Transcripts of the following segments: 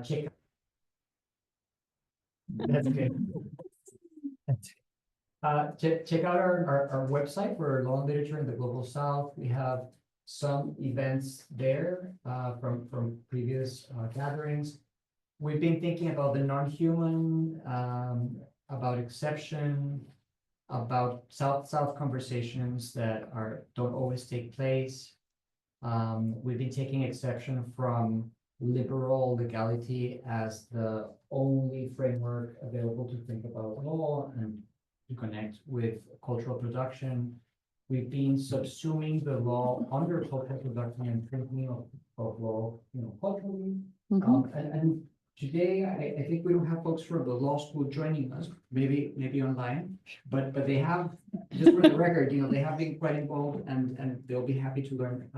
check. That's good. Check out our website for law and literature in the Global South. We have some events there from previous gatherings. We've been thinking about the non-human, about exception, about South-South conversations that don't always take place. We've been taking exception from liberal legality as the only framework available to think about law and to connect with cultural production. We've been subsuming the law under cultural production and thinking of law, culturally. And today, I think we don't have folks from the law school joining us, maybe online, but they have, just for the record, they have been quite involved and they'll be happy to learn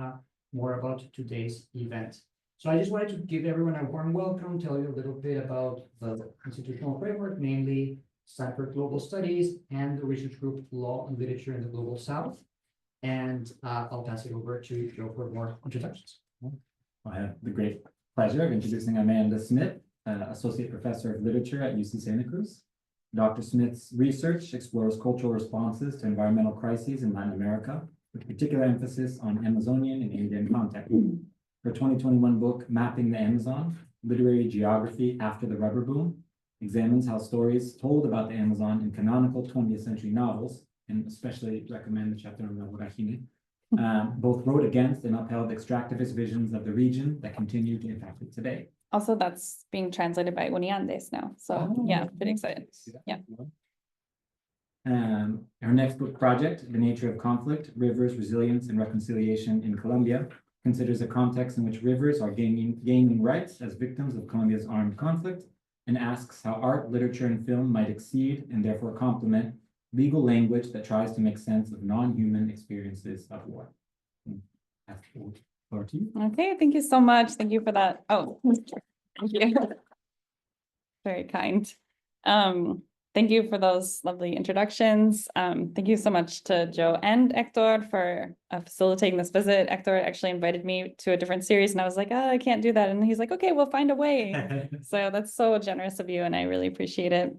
more about today's event. So I just wanted to give everyone a warm welcome, tell you a little bit about the institutional framework, namely Stanford Global Studies and the research group Law and Literature in the Global South. And I'll pass it over to Joe for more introductions. I have the great pleasure of introducing Amanda Smith, Associate Professor of Literature at UC Santa Cruz. Dr. Smith's research explores cultural responses to environmental crises in Latin America, with particular emphasis on Amazonian and Indian context. Her 2021 book, Mapping the Amazon, Literary Geography After the Rubber Boom, examines how stories told about the Amazon in canonical 20th century novels, and especially recommend the chapter on La Voragine, both wrote against and upheld extractivist visions of the region that continue to impact it today. Also, that's being translated by Uniandes now. So yeah, pretty excited. Yeah. Our next book project, The Nature of Conflict, Rivers, Resilience, and Reconciliation in Colombia, considers a context in which rivers are gaining rights as victims of Colombia's armed conflict, and asks how art, literature, and film might exceed and therefore complement legal language that tries to make sense of non-human experiences of war. Over to you. Okay, thank you so much. Thank you for that. Oh, thank you. Very kind. Thank you for those lovely introductions. Thank you so much to Joe and Hector for facilitating this visit. Hector actually invited me to a different series and I was like, oh, I can't do that. And he's like, okay, we'll find a way. So that's so generous of you and I really appreciate it.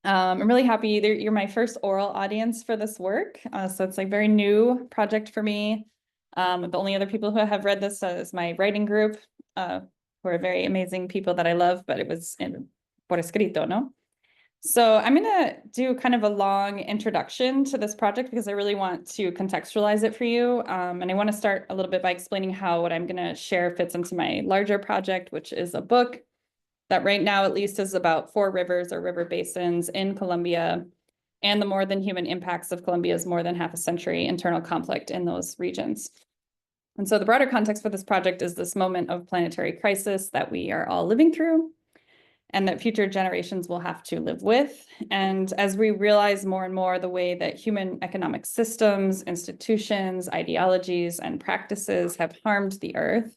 I'm really happy you're my first oral audience for this work. So it's a very new project for me. The only other people who have read this is my writing group, who are very amazing people that I love, but it was por escrito, no? So I'm going to do kind of a long introduction to this project because I really want to contextualize it for you. And I want to start a little bit by explaining how what I'm going to share fits into my larger project, which is a book that right now at least is about 4 rivers or river basins in Colombia and the more than human impacts of Colombia's more than half a century internal conflict in those regions. And so the broader context for this project is this moment of planetary crisis that we are all living through and that future generations will have to live with. And as we realize more and more the way that human economic systems, institutions, ideologies, and practices have harmed the earth,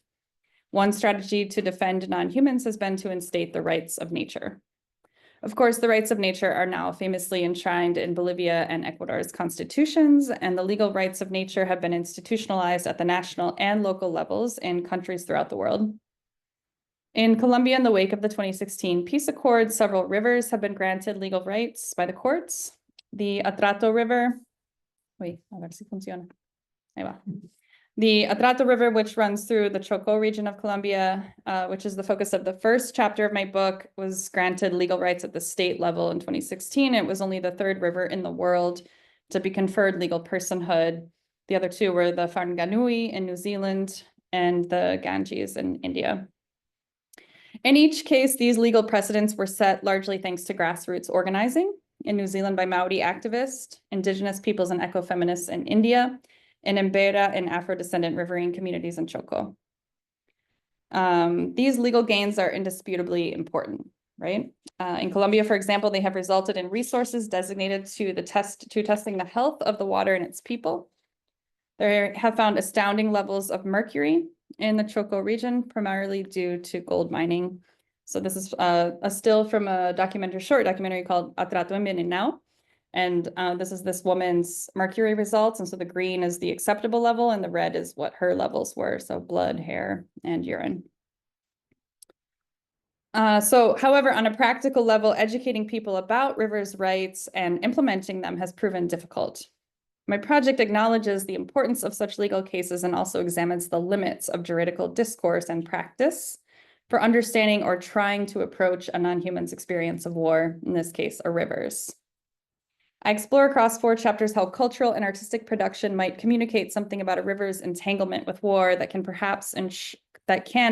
one strategy to defend non-humans has been to instate the rights of nature. Of course, the rights of nature are now famously enshrined in Bolivia and Ecuador's constitutions, and the legal rights of nature have been institutionalized at the national and local levels in countries throughout the world. In Colombia, in the wake of the 2016 peace accord, several rivers have been granted legal rights by the courts. The Atrato River, a ver si funciona. Ahí va. The Atrato River, which runs through the Choco region of Colombia, which is the focus of the first chapter of my book, was granted legal rights at the state level in 2016. It was only the 3rd river in the world to be conferred legal personhood. The other 2 were the Whanganui in New Zealand and the Ganges in India. In each case, these legal precedents were set largely thanks to grassroots organizing in New Zealand by Maori activists, indigenous peoples and ecofeminists in India, and Embera and Afro-descendant riverine communities in Choco. These legal gains are indisputably important, right? In Colombia, for example, they have resulted in resources designated to testing the health of the water and its people. They have found astounding levels of mercury in the Choco region, primarily due to gold mining. So this is a still from a short documentary called Atrato NN Now. And this is this woman's mercury results. And so the green is the acceptable level and the red is what her levels were. So blood, hair, and urine. However, on a practical level, educating people about rivers' rights and implementing them has proven difficult. My project acknowledges the importance of such legal cases and also examines the limits of juridical discourse and practice for understanding or trying to approach a non-human's experience of war, in this case, our rivers. I explore across 4 chapters how cultural and artistic production might communicate something about a river's entanglement with war that can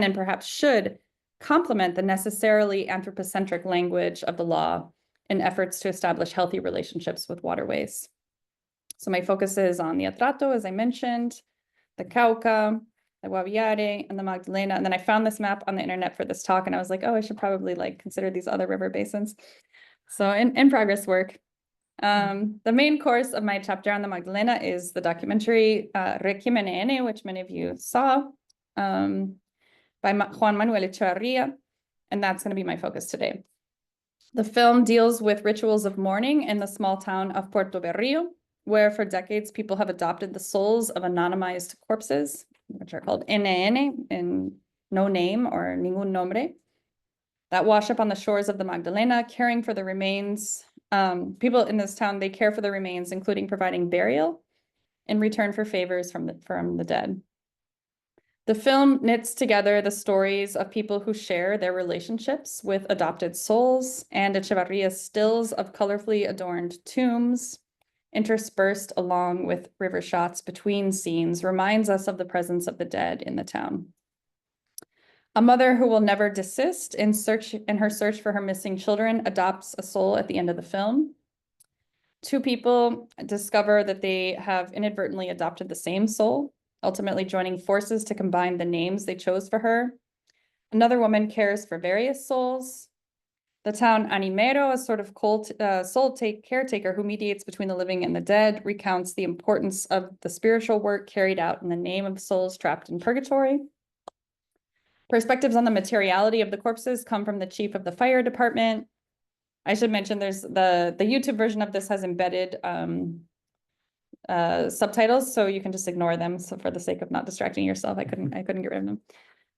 and perhaps should complement the necessarily anthropocentric language of the law in efforts to establish healthy relationships with waterways. So my focus is on the Atrato, as I mentioned, the Cauca, the Guaviare, and the Magdalena. And then I found this map on the internet for this talk, and I was like, oh, I should probably consider these other river basins. So in progress work. The main course of my chapter on the Magdalena is the documentary Réquiem NN, which many of you saw, by Juan Manuel Echevarria, and that's going to be my focus today. The film deals with rituals of mourning in the small town of Puerto Berrio, where for decades people have adopted the souls of anonymized corpses, which are called NN, in no name or ningún nombre, that wash up on the shores of the Magdalena, caring for the remains. People in this town, they care for the remains, including providing burial in return for favors from the dead. The film knits together the stories of people who share their relationships with adopted souls and Echevarria's stills of colorfully adorned tombs, interspersed along with river shots between scenes, reminds us of the presence of the dead in the town. A mother who will never desist in her search for her missing children adopts a soul at the end of the film. 2 people discover that they have inadvertently adopted the same soul, ultimately joining forces to combine the names they chose for her. Another woman cares for various souls. The town animero, a sort of soul caretaker who mediates between the living and the dead, recounts the importance of the spiritual work carried out in the name of souls trapped in purgatory. Perspectives on the materiality of the corpses come from the chief of the fire department. I should mention there's the YouTube version of this has embedded subtitles, so you can just ignore them. So for the sake of not distracting yourself, I couldn't get rid of them.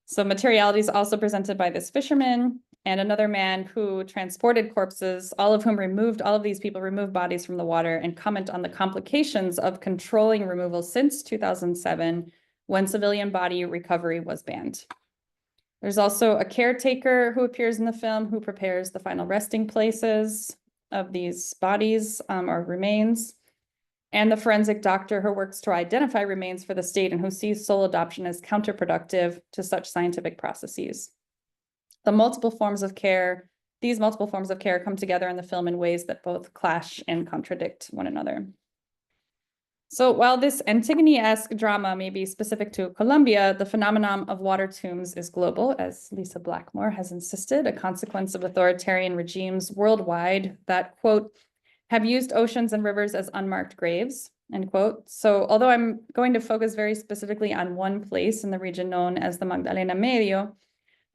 So materiality is also presented by this fisherman and another man who transported corpses, all of these people removed bodies from the water and comment on the complications of controlling removal since 2007, when civilian body recovery was banned. There's also a caretaker who appears in the film who prepares the final resting places of these bodies or remains, and the forensic doctor who works to identify remains for the state and who sees soul adoption as counterproductive to such scientific processes. These multiple forms of care come together in the film in ways that both clash and contradict one another. So while this Antigone-esque drama may be specific to Colombia, the phenomenon of water tombs is global, as Lisa Blackmore has insisted, a consequence of authoritarian regimes worldwide that, quote, have used oceans and rivers as unmarked graves, end quote. So although I'm going to focus very specifically on one place in the region known as the Magdalena Medio,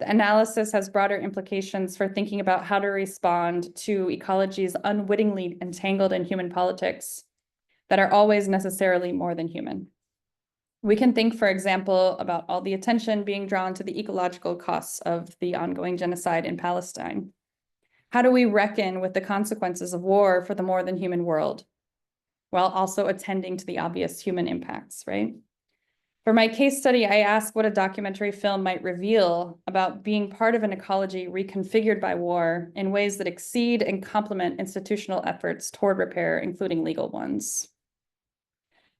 the analysis has broader implications for thinking about how to respond to ecologies unwittingly entangled in human politics that are always necessarily more than human. We can think, for example, about all the attention being drawn to the ecological costs of the ongoing genocide in Palestine. How do we reckon with the consequences of war for the more than human world, while also attending to the obvious human impacts, right? For my case study, I asked what a documentary film might reveal about being part of an ecology reconfigured by war in ways that exceed and complement institutional efforts toward repair, including legal ones.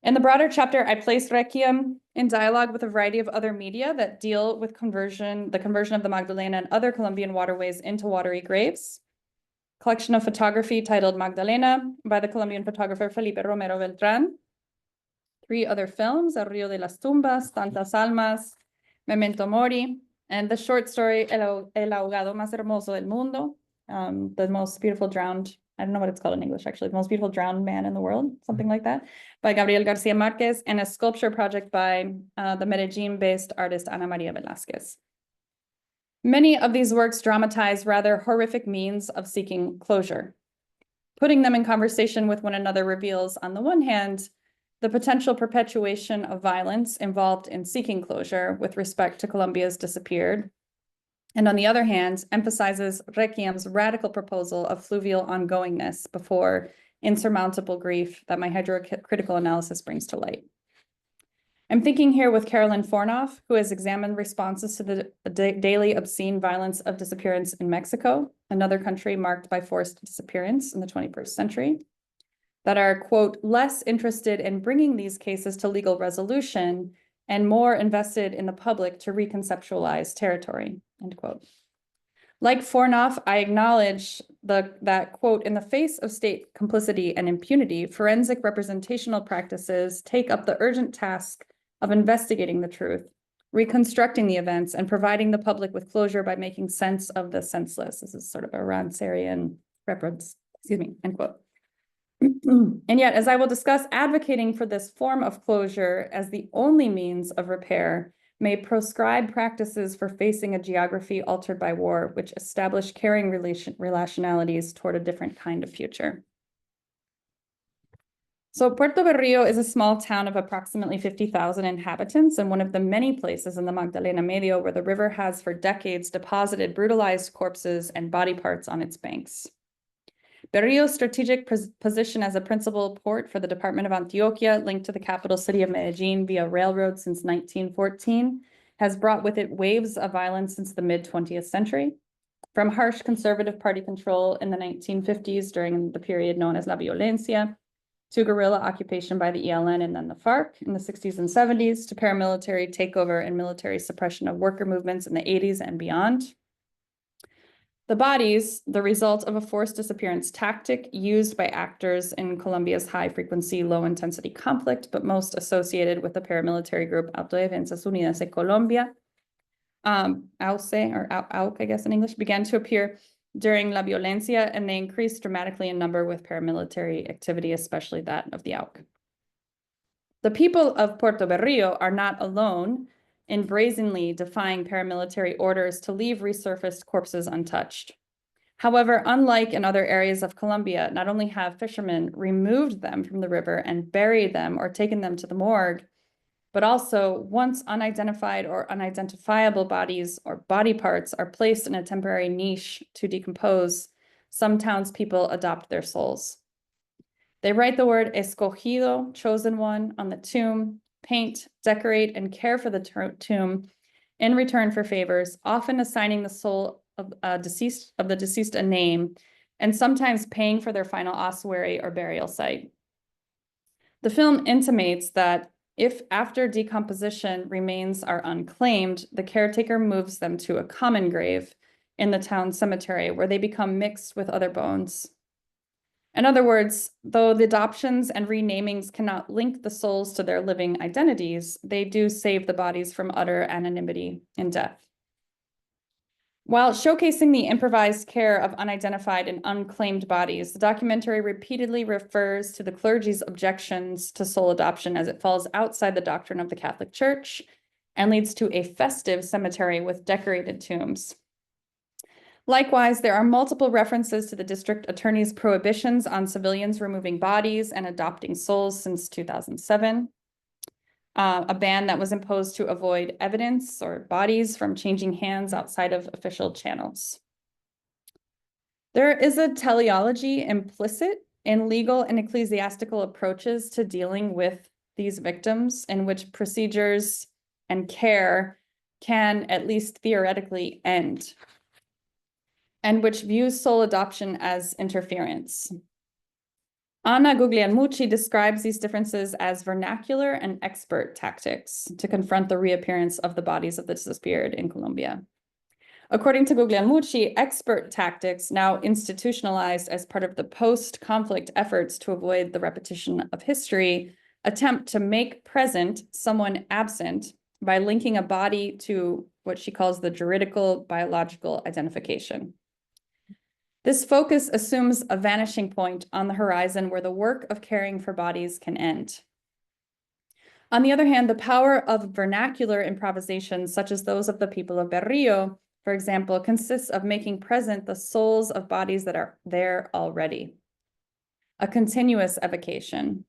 In the broader chapter, I placed Réquiem in dialogue with a variety of other media that deal with the conversion of the Magdalena and other Colombian waterways into watery graves. Collection of photography titled Magdalena by the Colombian photographer Felipe Romero Beltrán. 3 other films, El Río de las Tumbas, Tantas Almas, Memento Mori, and the short story El ahogado más hermoso del mundo, the most beautiful drowned, I don't know what it's called in English, actually, the most beautiful drowned man in the world, something like that, by Gabriel García Márquez, and a sculpture project by the Medellin-based artist Ana María Velázquez. Many of these works dramatize rather horrific means of seeking closure. Putting them in conversation with one another reveals, on the one hand, the potential perpetuation of violence involved in seeking closure with respect to Colombia's disappeared, and on the other hand, emphasizes Requiem's radical proposal of fluvial ongoingness before insurmountable grief that my hydrocritical analysis brings to light. I'm thinking here with Carolyn Fornoff, who has examined responses to the daily obscene violence of disappearance in Mexico, another country marked by forced disappearance in the 21st century, that are, quote, less interested in bringing these cases to legal resolution and more invested in the public to reconceptualize territory, end quote. Like Fornoff, I acknowledge that, quote, in the face of state complicity and impunity, forensic representational practices take up the urgent task of investigating the truth, reconstructing the events, and providing the public with closure by making sense of the senseless. This is sort of a Ransarian reference, excuse me, end quote. And yet, as I will discuss, advocating for this form of closure as the only means of repair may proscribe practices for facing a geography altered by war, which establish caring relationalities toward a different kind of future. So Puerto Berrío is a small town of approximately 50,000 inhabitants and one of the many places in the Magdalena Medio where the river has for decades deposited brutalized corpses and body parts on its banks. Berrío's strategic position as a principal port for the Department of Antioquia, linked to the capital city of Medellin via railroad since 1914, has brought with it waves of violence since the mid-20th century. From harsh conservative party control in the 1950s during the period known as La Violencia, to guerrilla occupation by the ELN and then the FARC in the 60s and 70s, to paramilitary takeover and military suppression of worker movements in the 80s and beyond. The bodies, the result of a forced disappearance tactic used by actors in Colombia's high-frequency, low-intensity conflict, but most associated with the paramilitary group Autodefensas Unidas de Colombia, AUCE, or AUC, I guess in English, began to appear during La Violencia, and they increased dramatically in number with paramilitary activity, especially that of the AUC. The people of Puerto Berrío are not alone in brazenly defying paramilitary orders to leave resurfaced corpses untouched. However, unlike in other areas of Colombia, not only have fishermen removed them from the river and buried them or taken them to the morgue, but also once unidentified or unidentifiable bodies or body parts are placed in a temporary niche to decompose, some townspeople adopt their souls. They write the word escogido, chosen one, on the tomb, paint, decorate, and care for the tomb in return for favors, often assigning the soul of the deceased a name, and sometimes paying for their final ossuary or burial site. The film intimates that if after decomposition remains are unclaimed, the caretaker moves them to a common grave in the town cemetery where they become mixed with other bones. In other words, though the adoptions and renamings cannot link the souls to their living identities, they do save the bodies from utter anonymity in death. While showcasing the improvised care of unidentified and unclaimed bodies, the documentary repeatedly refers to the clergy's objections to soul adoption as it falls outside the doctrine of the Catholic Church and leads to a festive cemetery with decorated tombs. Likewise, there are multiple references to the district attorney's prohibitions on civilians removing bodies and adopting souls since 2007, a ban that was imposed to avoid evidence or bodies from changing hands outside of official channels. There is a teleology implicit in legal and ecclesiastical approaches to dealing with these victims in which procedures and care can at least theoretically end, and which views soul adoption as interference. Anna Guglielmucci describes these differences as vernacular and expert tactics to confront the reappearance of the bodies of the disappeared in Colombia. According to Guglielmucci, expert tactics, now institutionalized as part of the post-conflict efforts to avoid the repetition of history, attempt to make present someone absent by linking a body to what she calls the juridical biological identification. This focus assumes a vanishing point on the horizon where the work of caring for bodies can end. On the other hand, the power of vernacular improvisations, such as those of the people of Berrío, for example, consists of making present the souls of bodies that are there already, a continuous evocation.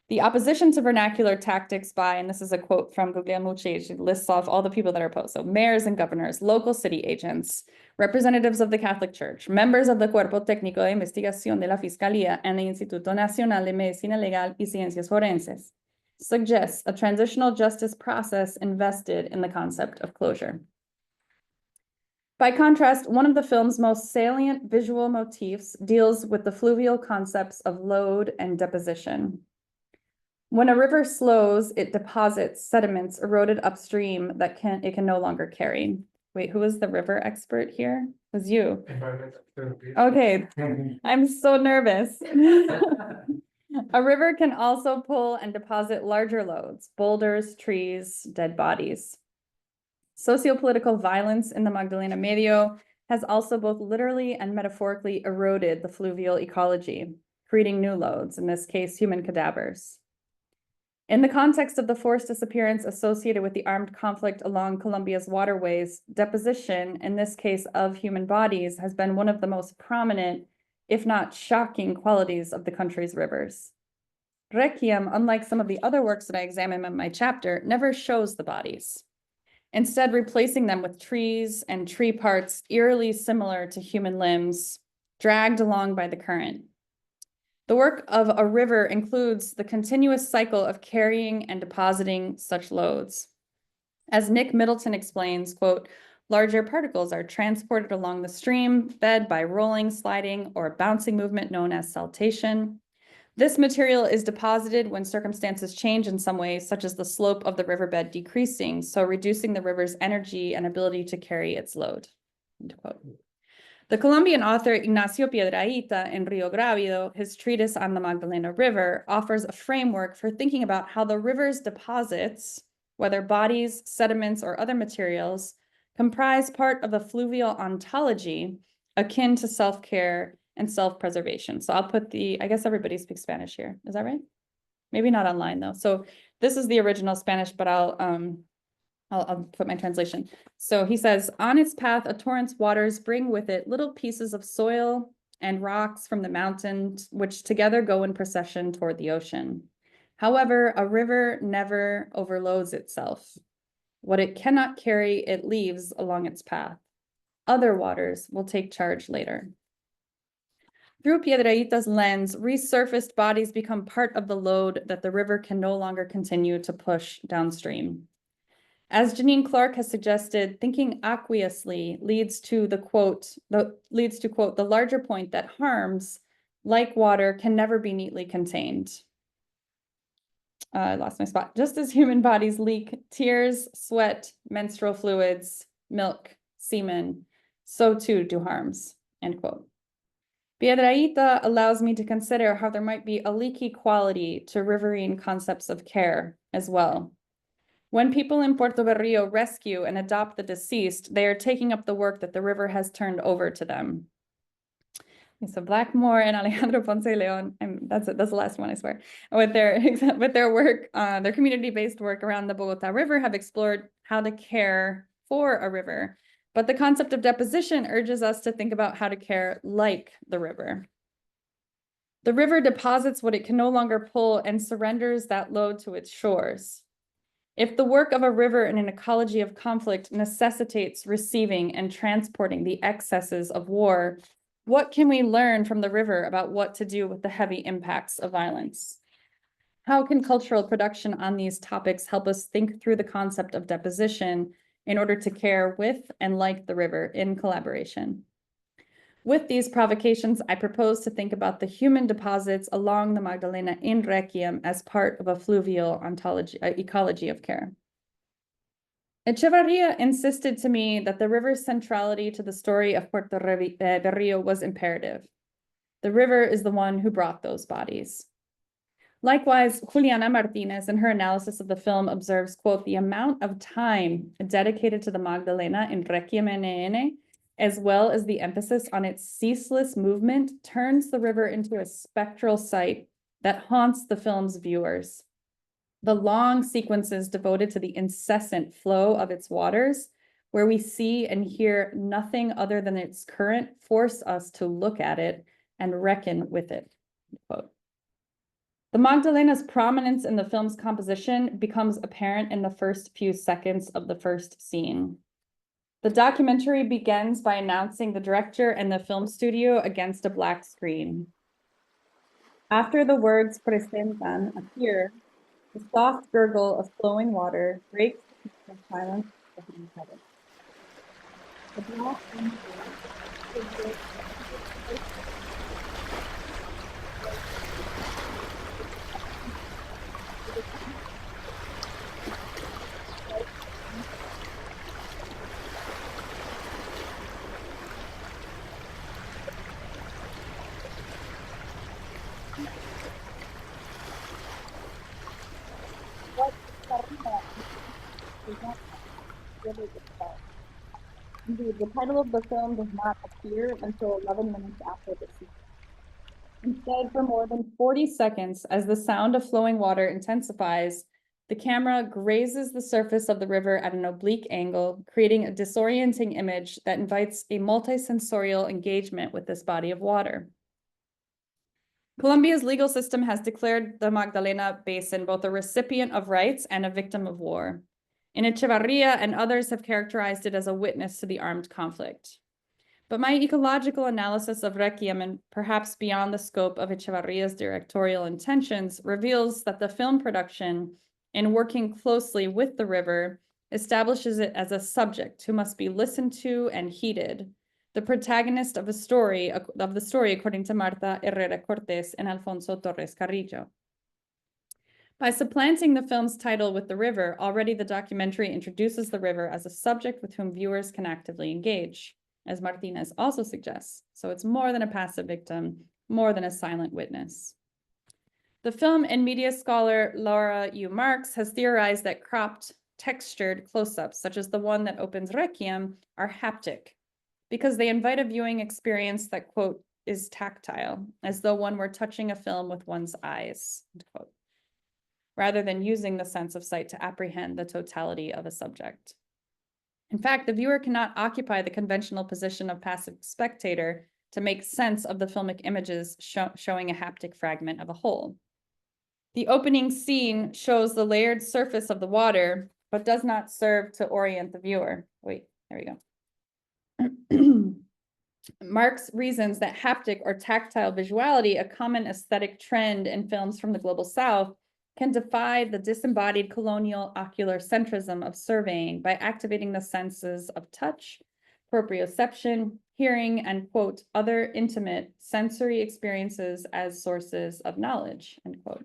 The opposition to vernacular tactics by, and this is a quote from Guglielmucci, she lists off all the people that are opposed. So mayors and governors, local city agents, representatives of the Catholic Church, members of the Cuerpo Técnico de Investigación de la Fiscalía and the Instituto Nacional de Medicina Legal y Ciencias Forenses, suggests a transitional justice process invested in the concept of closure. By contrast, one of the film's most salient visual motifs deals with the fluvial concepts of load and deposition. When a river slows, it deposits sediments eroded upstream that it can no longer carry. Wait, who is the river expert here? It was you. Okay, I'm so nervous. A river can also pull and deposit larger loads, boulders, trees, dead bodies. Sociopolitical violence in the Magdalena Medio has also both literally and metaphorically eroded the fluvial ecology, creating new loads, in this case, human cadavers. In the context of the forced disappearance associated with the armed conflict along Colombia's waterways, deposition, in this case of human bodies, has been one of the most prominent, if not shocking, qualities of the country's rivers. Réquiem, unlike some of the other works that I examine in my chapter, never shows the bodies, instead replacing them with trees and tree parts eerily similar to human limbs, dragged along by the current. The work of a river includes the continuous cycle of carrying and depositing such loads. As Nick Middleton explains, quote, larger particles are transported along the stream bed by rolling, sliding, or bouncing movement known as saltation. This material is deposited when circumstances change in some way, such as the slope of the riverbed decreasing, so reducing the river's energy and ability to carry its load, end quote. The Colombian author Ignacio Piedrahita in Rio Grávido, his treatise on the Magdalena River, offers a framework for thinking about how the river's deposits, whether bodies, sediments, or other materials, comprise part of a fluvial ontology akin to self-care and self-preservation. So I'll put I guess everybody speaks Spanish here. Is that right? Maybe not online though. So this is the original Spanish, but I'll put my translation. So he says, on its path, a torrent's waters bring with it little pieces of soil and rocks from the mountains, which together go in procession toward the ocean. However, a river never overloads itself. What it cannot carry, it leaves along its path. Other waters will take charge later. Through Piedrahita's lens, resurfaced bodies become part of the load that the river can no longer continue to push downstream. As Janine Clark has suggested, thinking aqueously leads to quote, the larger point that harms, like water, can never be neatly contained. I lost my spot. Just as human bodies leak tears, sweat, menstrual fluids, milk, semen, so too do harms, end quote. Piedrahita allows me to consider how there might be a leaky quality to riverine concepts of care as well. When people in Puerto Berrío rescue and adopt the deceased, they are taking up the work that the river has turned over to them. So Blackmore and Alejandro Ponce Leon, that's the last one, I swear, with their work, their community-based work around the Bogota River have explored how to care for a river. But the concept of deposition urges us to think about how to care like the river. The river deposits what it can no longer pull and surrenders that load to its shores. If the work of a river in an ecology of conflict necessitates receiving and transporting the excesses of war, what can we learn from the river about what to do with the heavy impacts of violence? How can cultural production on these topics help us think through the concept of deposition in order to care with and like the river in collaboration? With these provocations, I propose to think about the human deposits along the Magdalena in Réquiem as part of a fluvial ecology of care. Echevarria insisted to me that the river's centrality to the story of Puerto Berrío was imperative. The river is the one who brought those bodies. Likewise, Juliana Martinez, in her analysis of the film, observes, quote, the amount of time dedicated to the Magdalena in Réquiem NN, as well as the emphasis on its ceaseless movement, turns the river into a spectral sight that haunts the film's viewers. The long sequences devoted to the incessant flow of its waters, where we see and hear nothing other than its current, force us to look at it and reckon with it, quote. The Magdalena's prominence in the film's composition becomes apparent in the first few seconds of the first scene. The documentary begins by announcing the director and the film studio against a black screen. After the words presentan appear, the soft gurgle of flowing water breaks the silence of the inhabitants. The black Indeed, the title of the film does not appear until 11 minutes after the scene. Instead, for more than 40 seconds, as the sound of flowing water intensifies, the camera grazes the surface of the river at an oblique angle, creating a disorienting image that invites a multisensorial engagement with this body of water. Colombia's legal system has declared the Magdalena Basin both a recipient of rights and a victim of war. And Echevarria and others have characterized it as a witness to the armed conflict. But my ecological analysis of Réquiem, and perhaps beyond the scope of Echevarria's directorial intentions, reveals that the film production, in working closely with the river, establishes it as a subject who must be listened to and heeded, the protagonist of the story according to Marta Herrera Cortés and Alfonso Torres Carrillo. By supplanting the film's title with the river, already the documentary introduces the river as a subject with whom viewers can actively engage, as Martinez also suggests. So it's more than a passive victim, more than a silent witness. The film and media scholar Laura U. Marks has theorized that cropped, textured close-ups, such as the one that opens Réquiem, are haptic, because they invite a viewing experience that, quote, is tactile, as though one were touching a film with one's eyes, end quote, rather than using the sense of sight to apprehend the totality of a subject. In fact, the viewer cannot occupy the conventional position of passive spectator to make sense of the filmic images showing a haptic fragment of a whole. The opening scene shows the layered surface of the water, but does not serve to orient the viewer. Wait, there we go. Marx reasons that haptic or tactile visuality, a common aesthetic trend in films from the global South, can defy the disembodied colonial ocular centrism of surveying by activating the senses of touch, proprioception, hearing, and, quote, other intimate sensory experiences as sources of knowledge, end quote.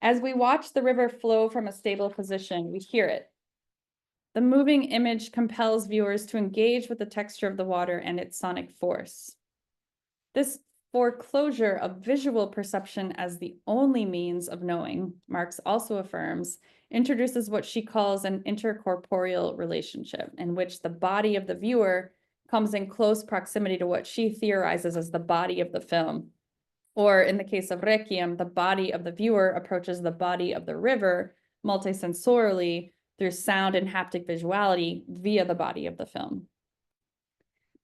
As we watch the river flow from a stable position, we hear it. The moving image compels viewers to engage with the texture of the water and its sonic force. This foreclosure of visual perception as the only means of knowing, Marx also affirms, introduces what she calls an intercorporeal relationship, in which the body of the viewer comes in close proximity to what she theorizes as the body of the film. Or in the case of Réquiem, the body of the viewer approaches the body of the river multisensorily through sound and haptic visuality via the body of the film.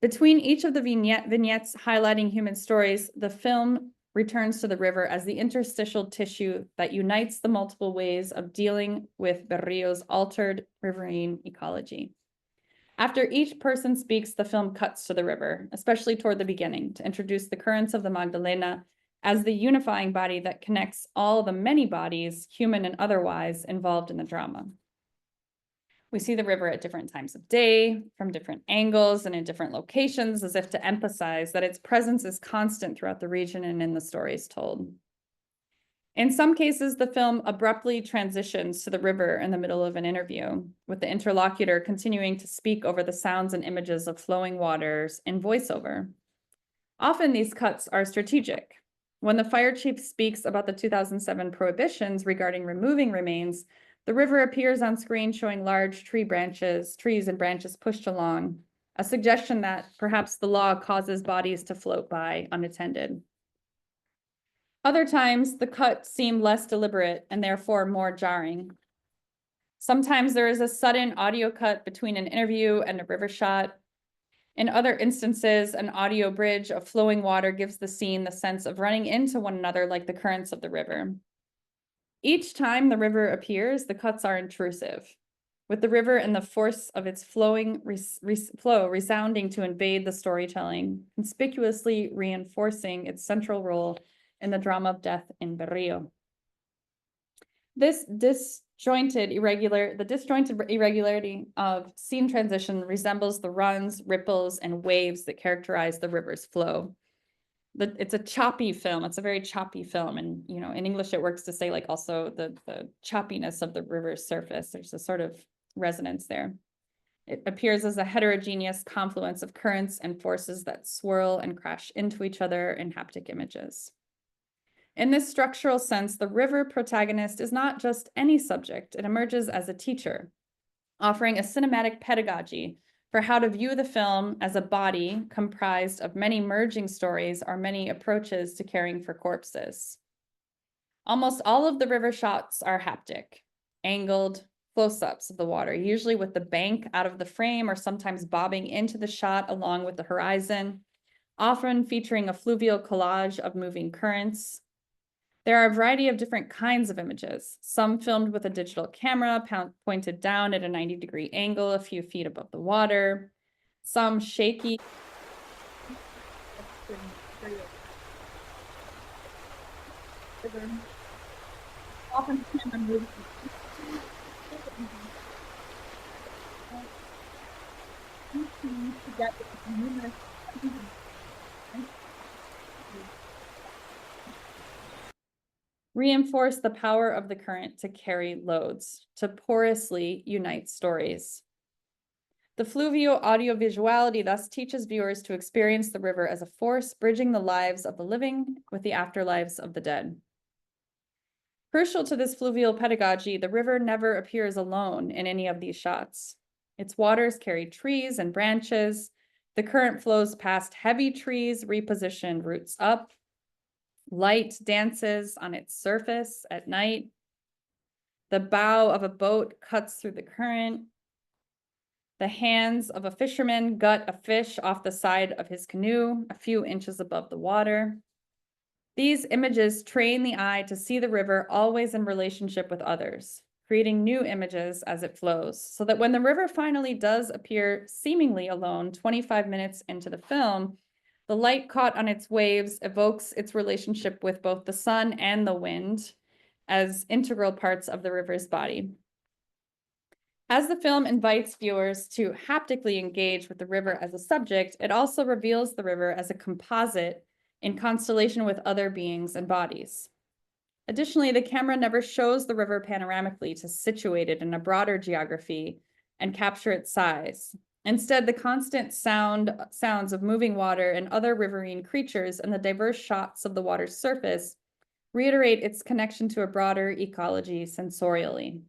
Between each of the vignettes highlighting human stories, the film returns to the river as the interstitial tissue that unites the multiple ways of dealing with Berrio's altered riverine ecology. After each person speaks, the film cuts to the river, especially toward the beginning, to introduce the currents of the Magdalena as the unifying body that connects all the many bodies, human and otherwise, involved in the drama. We see the river at different times of day, from different angles and in different locations, as if to emphasize that its presence is constant throughout the region and in the stories told. In some cases, the film abruptly transitions to the river in the middle of an interview, with the interlocutor continuing to speak over the sounds and images of flowing waters in voiceover. Often these cuts are strategic. When the fire chief speaks about the 2007 prohibitions regarding removing remains, the river appears on screen showing large trees and branches pushed along, a suggestion that perhaps the law causes bodies to float by unattended. Other times, the cuts seem less deliberate and therefore more jarring. Sometimes there is a sudden audio cut between an interview and a river shot. In other instances, an audio bridge of flowing water gives the scene the sense of running into one another like the currents of the river. Each time the river appears, the cuts are intrusive, with the river and the force of its flowing flow resounding to invade the storytelling, conspicuously reinforcing its central role in the drama of death in Berrio. The disjointed irregularity of scene transition resembles the runs, ripples, and waves that characterize the river's flow. It's a choppy film. It's a very choppy film. And, you know, in English, it works to say like also the choppiness of the river's surface. There's a sort of resonance there. It appears as a heterogeneous confluence of currents and forces that swirl and crash into each other in haptic images. In this structural sense, the river protagonist is not just any subject. It emerges as a teacher, offering a cinematic pedagogy for how to view the film as a body comprised of many merging stories or many approaches to caring for corpses. Almost all of the river shots are haptic, angled close-ups of the water, usually with the bank out of the frame or sometimes bobbing into the shot along with the horizon, often featuring a fluvial collage of moving currents. There are a variety of different kinds of images, some filmed with a digital camera pointed down at a 90-degree angle a few feet above the water, some shaky. Often camera moving. Reinforce the power of the current to carry loads, to porously unite stories. The fluvial audiovisuality thus teaches viewers to experience the river as a force bridging the lives of the living with the afterlives of the dead. Crucial to this fluvial pedagogy, the river never appears alone in any of these shots. Its waters carry trees and branches. The current flows past heavy trees, repositioned roots up. Light dances on its surface at night. The bow of a boat cuts through the current. The hands of a fisherman gut a fish off the side of his canoe a few inches above the water. These images train the eye to see the river always in relationship with others, creating new images as it flows, so that when the river finally does appear seemingly alone 25 minutes into the film, the light caught on its waves evokes its relationship with both the sun and the wind as integral parts of the river's body. As the film invites viewers to haptically engage with the river as a subject, it also reveals the river as a composite in constellation with other beings and bodies. Additionally, the camera never shows the river panoramically to situate it in a broader geography and capture its size. Instead, the constant sounds of moving water and other riverine creatures and the diverse shots of the water's surface reiterate its connection to a broader ecology sensorially.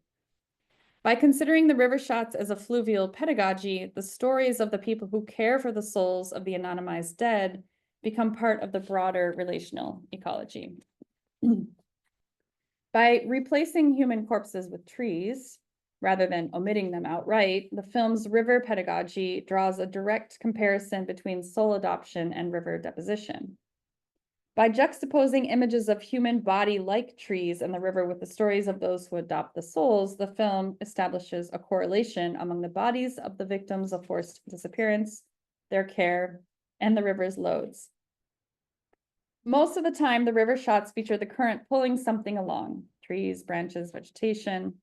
By considering the river shots as a fluvial pedagogy, the stories of the people who care for the souls of the anonymized dead become part of the broader relational ecology. By replacing human corpses with trees, rather than omitting them outright, the film's river pedagogy draws a direct comparison between soul adoption and river deposition. By juxtaposing images of human body-like trees in the river with the stories of those who adopt the souls, the film establishes a correlation among the bodies of the victims of forced disappearance, their care, and the river's loads. Most of the time, the river shots feature the current pulling something along, trees, branches, vegetation.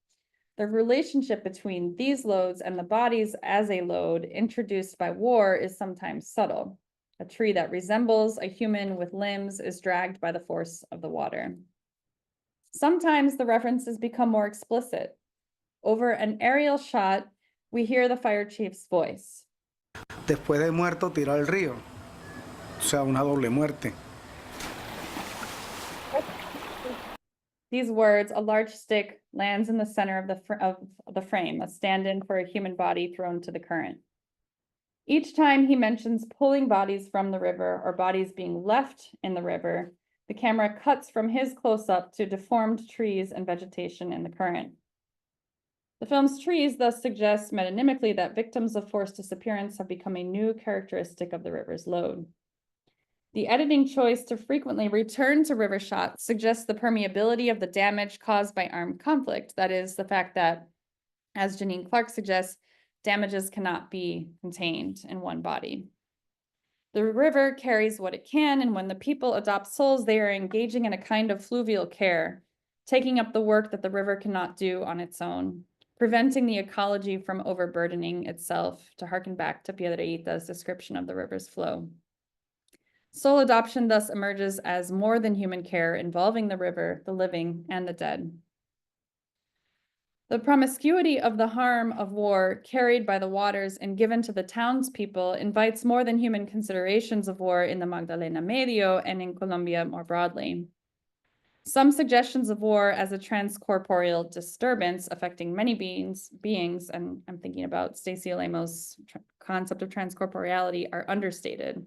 The relationship between these loads and the bodies as a load introduced by war is sometimes subtle. A tree that resembles a human with limbs is dragged by the force of the water. Sometimes the references become more explicit. Over an aerial shot, we hear the fire chief's voice. Después de muerto, tiró al río. O sea, una doble muerte. These words, a large stick lands in the center of the frame, a stand-in for a human body thrown to the current. Each time he mentions pulling bodies from the river or bodies being left in the river, the camera cuts from his close-up to deformed trees and vegetation in the current. The film's trees thus suggest metonymically that victims of forced disappearance have become a new characteristic of the river's load. The editing choice to frequently return to river shots suggests the permeability of the damage caused by armed conflict. That is, the fact that, as Janine Clark suggests, damages cannot be contained in one body. The river carries what it can, and when the people adopt souls, they are engaging in a kind of fluvial care, taking up the work that the river cannot do on its own, preventing the ecology from overburdening itself, to harken back to Piedrahita's description of the river's flow. Soul adoption thus emerges as more than human care involving the river, the living, and the dead. The promiscuity of the harm of war carried by the waters and given to the townspeople invites more than human considerations of war in the Magdalena Medio and in Colombia more broadly. Some suggestions of war as a transcorporeal disturbance affecting many beings, and I'm thinking about Stacey Alamo's concept of transcorporeality, are understated.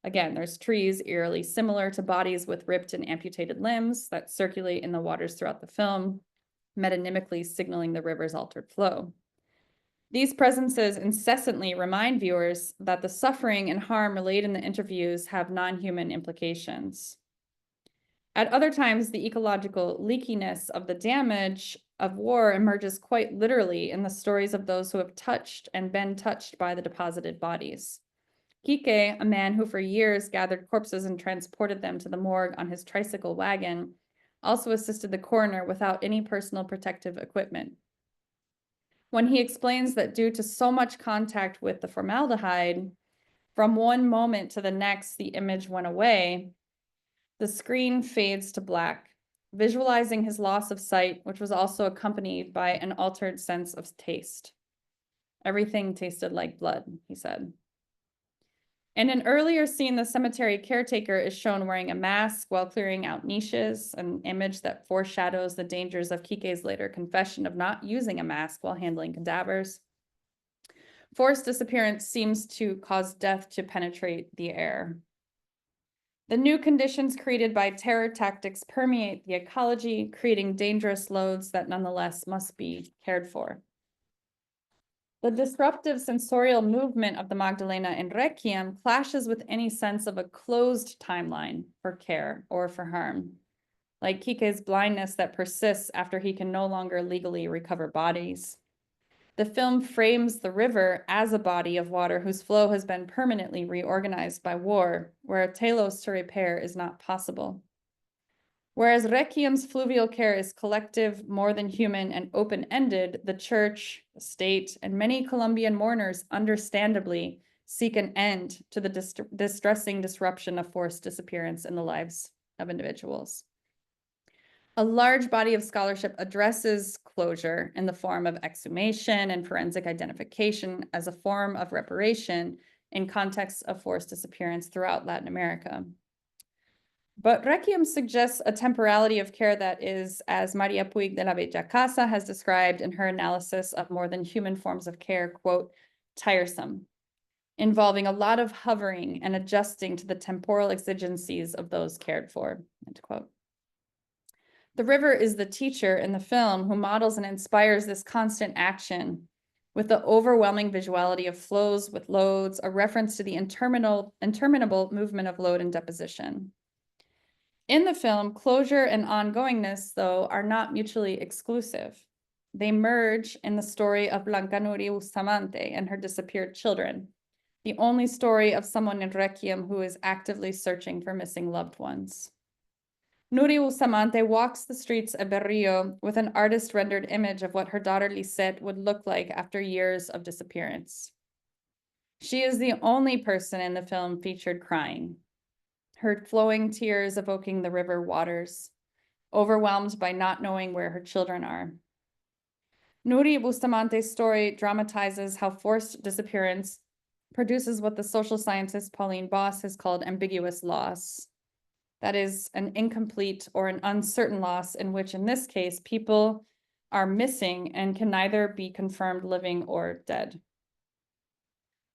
Again, there's trees eerily similar to bodies with ripped and amputated limbs that circulate in the waters throughout the film, metonymically signaling the river's altered flow. These presences incessantly remind viewers that the suffering and harm relayed in the interviews have non-human implications. At other times, the ecological leakiness of the damage of war emerges quite literally in the stories of those who have touched and been touched by the deposited bodies. Quique, a man who for years gathered corpses and transported them to the morgue on his tricycle wagon, also assisted the coroner without any personal protective equipment. When he explains that due to so much contact with the formaldehyde, from one moment to the next, the image went away, the screen fades to black, visualizing his loss of sight, which was also accompanied by an altered sense of taste. Everything tasted like blood, he said. In an earlier scene, the cemetery caretaker is shown wearing a mask while clearing out niches, an image that foreshadows the dangers of Quique's later confession of not using a mask while handling cadavers. Forced disappearance seems to cause death to penetrate the air. The new conditions created by terror tactics permeate the ecology, creating dangerous loads that nonetheless must be cared for. The disruptive sensorial movement of the Magdalena in Réquiem clashes with any sense of a closed timeline for care or for harm, like Quique's blindness that persists after he can no longer legally recover bodies. The film frames the river as a body of water whose flow has been permanently reorganized by war, where a telos to repair is not possible. Whereas Réquiem's fluvial care is collective, more than human, and open-ended, the church, the state, and many Colombian mourners understandably seek an end to the distressing disruption of forced disappearance in the lives of individuals. A large body of scholarship addresses closure in the form of exhumation and forensic identification as a form of reparation in contexts of forced disappearance throughout Latin America. But Réquiem suggests a temporality of care that is, as Maria Puig de la Bella Casa has described in her analysis of more than human forms of care, quote, tiresome, involving a lot of hovering and adjusting to the temporal exigencies of those cared for, end quote. The river is the teacher in the film who models and inspires this constant action with the overwhelming visuality of flows with loads, a reference to the interminable movement of load and deposition. In the film, closure and ongoingness, though, are not mutually exclusive. They merge in the story of Blanca Nuri Bustamante and her disappeared children, the only story of someone in Réquiem who is actively searching for missing loved ones. Nuri Bustamante walks the streets of Berrio with an artist-rendered image of what her daughter Lisette would look like after years of disappearance. She is the only person in the film featured crying, her flowing tears evoking the river waters, overwhelmed by not knowing where her children are. Nuri Bustamante's story dramatizes how forced disappearance produces what the social scientist Pauline Boss has called ambiguous loss. That is, an incomplete or an uncertain loss in which, in this case, people are missing and can neither be confirmed living or dead.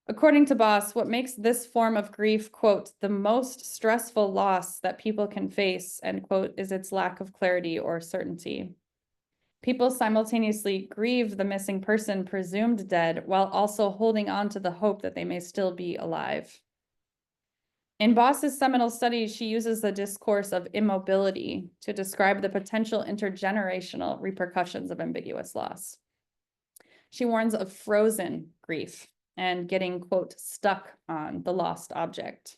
According to Boss, what makes this form of grief, quote, the most stressful loss that people can face, end quote, is its lack of clarity or certainty. People simultaneously grieve the missing person presumed dead while also holding on to the hope that they may still be alive. In Boss's seminal study, she uses the discourse of immobility to describe the potential intergenerational repercussions of ambiguous loss. She warns of frozen grief and getting, quote, stuck on the lost object.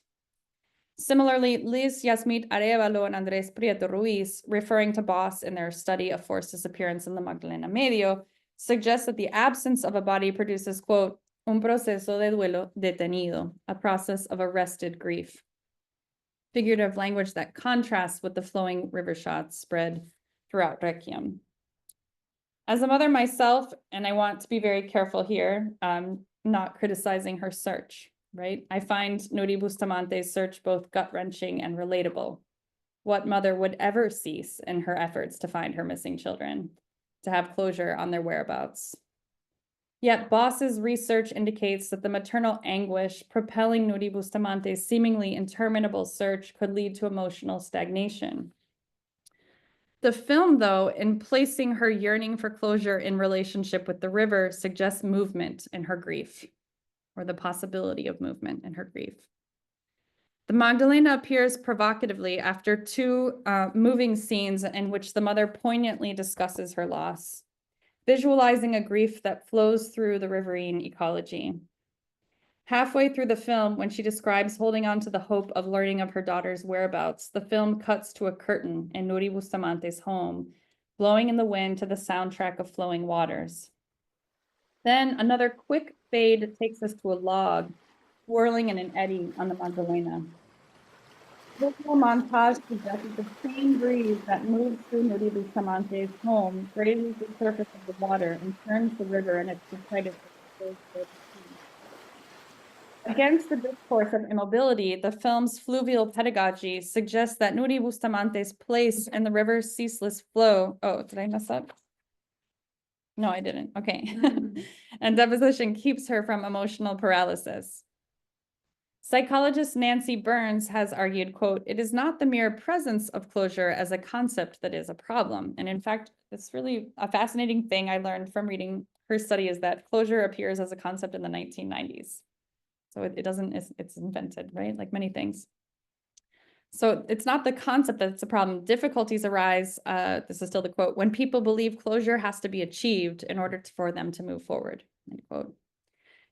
Similarly, Liz Yasmit Arevalo and Andrés Prieto Ruiz, referring to Boss in their study of forced disappearance in the Magdalena Medio, suggest that the absence of a body produces, quote, un proceso de duelo detenido, a process of arrested grief. Figurative language that contrasts with the flowing river shots spread throughout Réquiem. As a mother myself, and I want to be very careful here, not criticizing her search, right? I find Nuri Bustamante's search both gut-wrenching and relatable. What mother would ever cease in her efforts to find her missing children, to have closure on their whereabouts? Yet Boss's research indicates that the maternal anguish propelling Nuri Bustamante's seemingly interminable search could lead to emotional stagnation. The film, though, in placing her yearning for closure in relationship with the river, suggests movement in her grief, or the possibility of movement in her grief. The Magdalena appears provocatively after two moving scenes in which the mother poignantly discusses her loss, visualizing a grief that flows through the riverine ecology. Halfway through the film, when she describes holding on to the hope of learning of her daughter's whereabouts, the film cuts to a curtain in Nuri Bustamante's home, blowing in the wind to the soundtrack of flowing waters. Then another quick fade takes us to a log, whirling in an eddy on the Magdalena. This little montage suggests the same breeze that moves through Nuri Bustamante's home grazes the surface of the water and turns the river in its detritus. Against the discourse of immobility, the film's fluvial pedagogy suggests that Nuri Bustamante's place in the river's ceaseless flow. Oh, did I mess up? No, I didn't. Okay. And deposition keeps her from emotional paralysis. Psychologist Nancy Burns has argued, quote, "It is not the mere presence of closure as a concept that is a problem." And in fact, it's really a fascinating thing I learned from reading her study is that closure appears as a concept in the 1990s. So it doesn't, it's invented, right? Like many things. So it's not the concept that's a problem. Difficulties arise, this is still the quote, when people believe closure has to be achieved in order for them to move forward, end quote.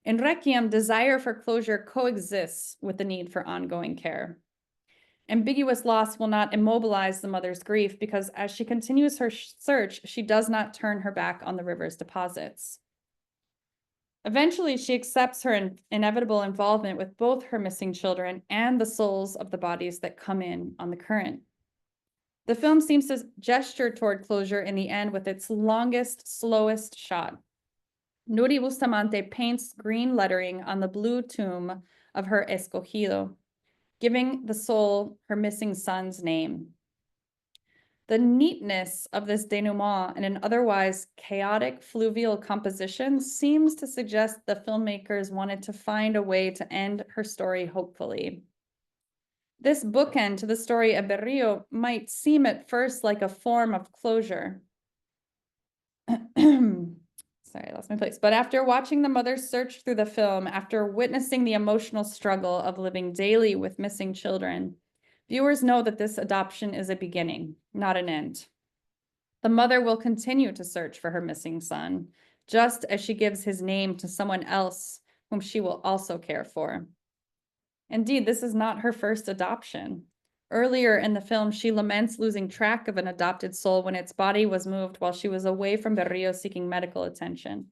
In Réquiem, desire for closure coexists with the need for ongoing care. Ambiguous loss will not immobilize the mother's grief because as she continues her search, she does not turn her back on the river's deposits. Eventually, she accepts her inevitable involvement with both her missing children and the souls of the bodies that come in on the current. The film seems to gesture toward closure in the end with its longest, slowest shot. Nuri Bustamante paints green lettering on the blue tomb of her escogido, giving the soul her missing son's name. The neatness of this denouement in an otherwise chaotic fluvial composition seems to suggest the filmmakers wanted to find a way to end her story hopefully. This bookend to the story of Berrio might seem at first like a form of closure. Sorry, I lost my place. But after watching the mother search through the film, after witnessing the emotional struggle of living daily with missing children, viewers know that this adoption is a beginning, not an end. The mother will continue to search for her missing son, just as she gives his name to someone else whom she will also care for. Indeed, this is not her first adoption. Earlier in the film, she laments losing track of an adopted soul when its body was moved while she was away from Berrio seeking medical attention.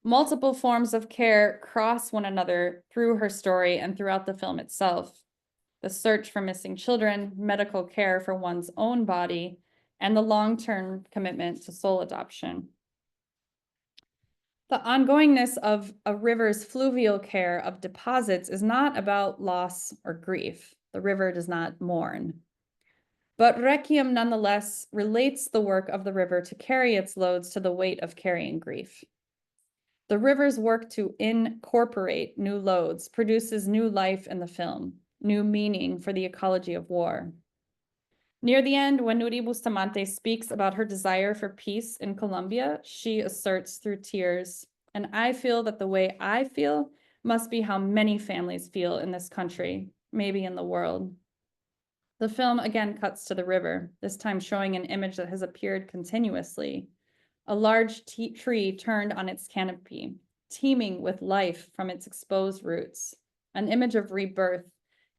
Multiple forms of care cross one another through her story and throughout the film itself. The search for missing children, medical care for one's own body, and the long-term commitment to soul adoption. The ongoingness of a river's fluvial care of deposits is not about loss or grief. The river does not mourn. But Réquiem nonetheless relates the work of the river to carry its loads to the weight of carrying grief. The river's work to incorporate new loads produces new life in the film, new meaning for the ecology of war. Near the end, when Nuri Bustamante speaks about her desire for peace in Colombia, she asserts through tears, "And I feel that the way I feel must be how many families feel in this country, maybe in the world." The film again cuts to the river, this time showing an image that has appeared continuously. A large tree turned on its canopy, teeming with life from its exposed roots, an image of rebirth,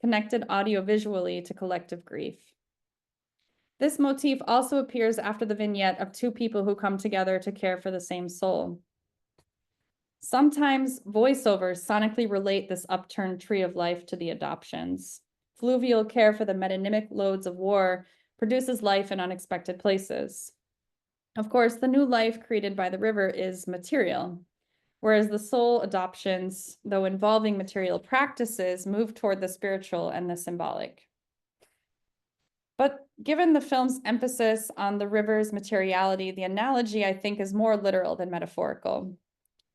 connected audiovisually to collective grief. This motif also appears after the vignette of two people who come together to care for the same soul. Sometimes voiceovers sonically relate this upturned tree of life to the adoptions. Fluvial care for the metonymic loads of war produces life in unexpected places. Of course, the new life created by the river is material, whereas the soul adoptions, though involving material practices, move toward the spiritual and the symbolic. But given the film's emphasis on the river's materiality, the analogy, I think, is more literal than metaphorical.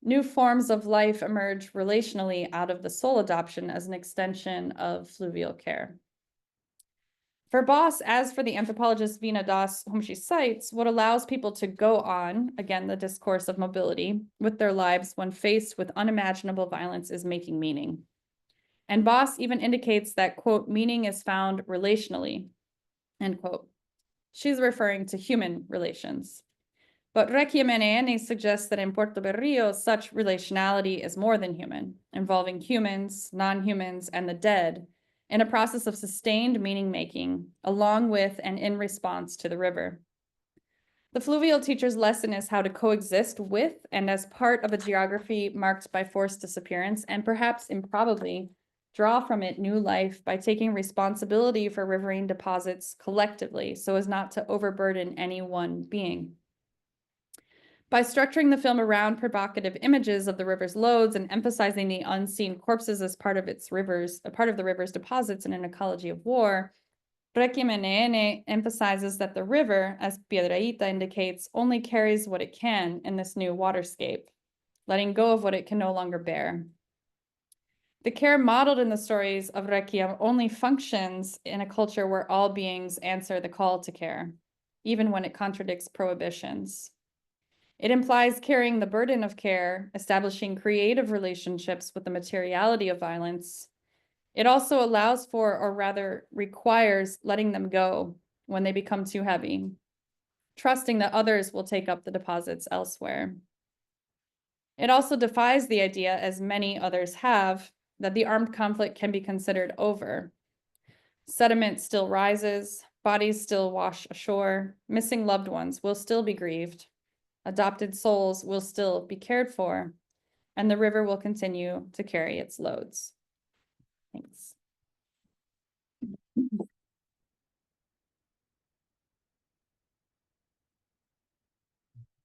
New forms of life emerge relationally out of the soul adoption as an extension of fluvial care. For Boss, as for the anthropologist Vina Das, whom she cites, what allows people to go on, again, the discourse of mobility, with their lives when faced with unimaginable violence is making meaning. And Boss even indicates that, quote, meaning is found relationally, end quote. She's referring to human relations. But Réquiem NN suggests that in Puerto Berrío, such relationality is more than human, involving humans, non-humans, and the dead, in a process of sustained meaning-making, along with and in response to the river. The fluvial teacher's lesson is how to coexist with and as part of a geography marked by forced disappearance, and perhaps improbably draw from it new life by taking responsibility for riverine deposits collectively so as not to overburden any one being. By structuring the film around provocative images of the river's loads and emphasizing the unseen corpses as part of the river's deposits in an ecology of war, Réquiem NN emphasizes that the river, as Piedrahita indicates, only carries what it can in this new waterscape, letting go of what it can no longer bear. The care modeled in the stories of Réquiem only functions in a culture where all beings answer the call to care, even when it contradicts prohibitions. It implies carrying the burden of care, establishing creative relationships with the materiality of violence. It also allows for, or rather requires, letting them go when they become too heavy, trusting that others will take up the deposits elsewhere. It also defies the idea, as many others have, that the armed conflict can be considered over. Sediment still rises, bodies still wash ashore, missing loved ones will still be grieved. Adopted souls will still be cared for, and the river will continue to carry its loads. Thanks.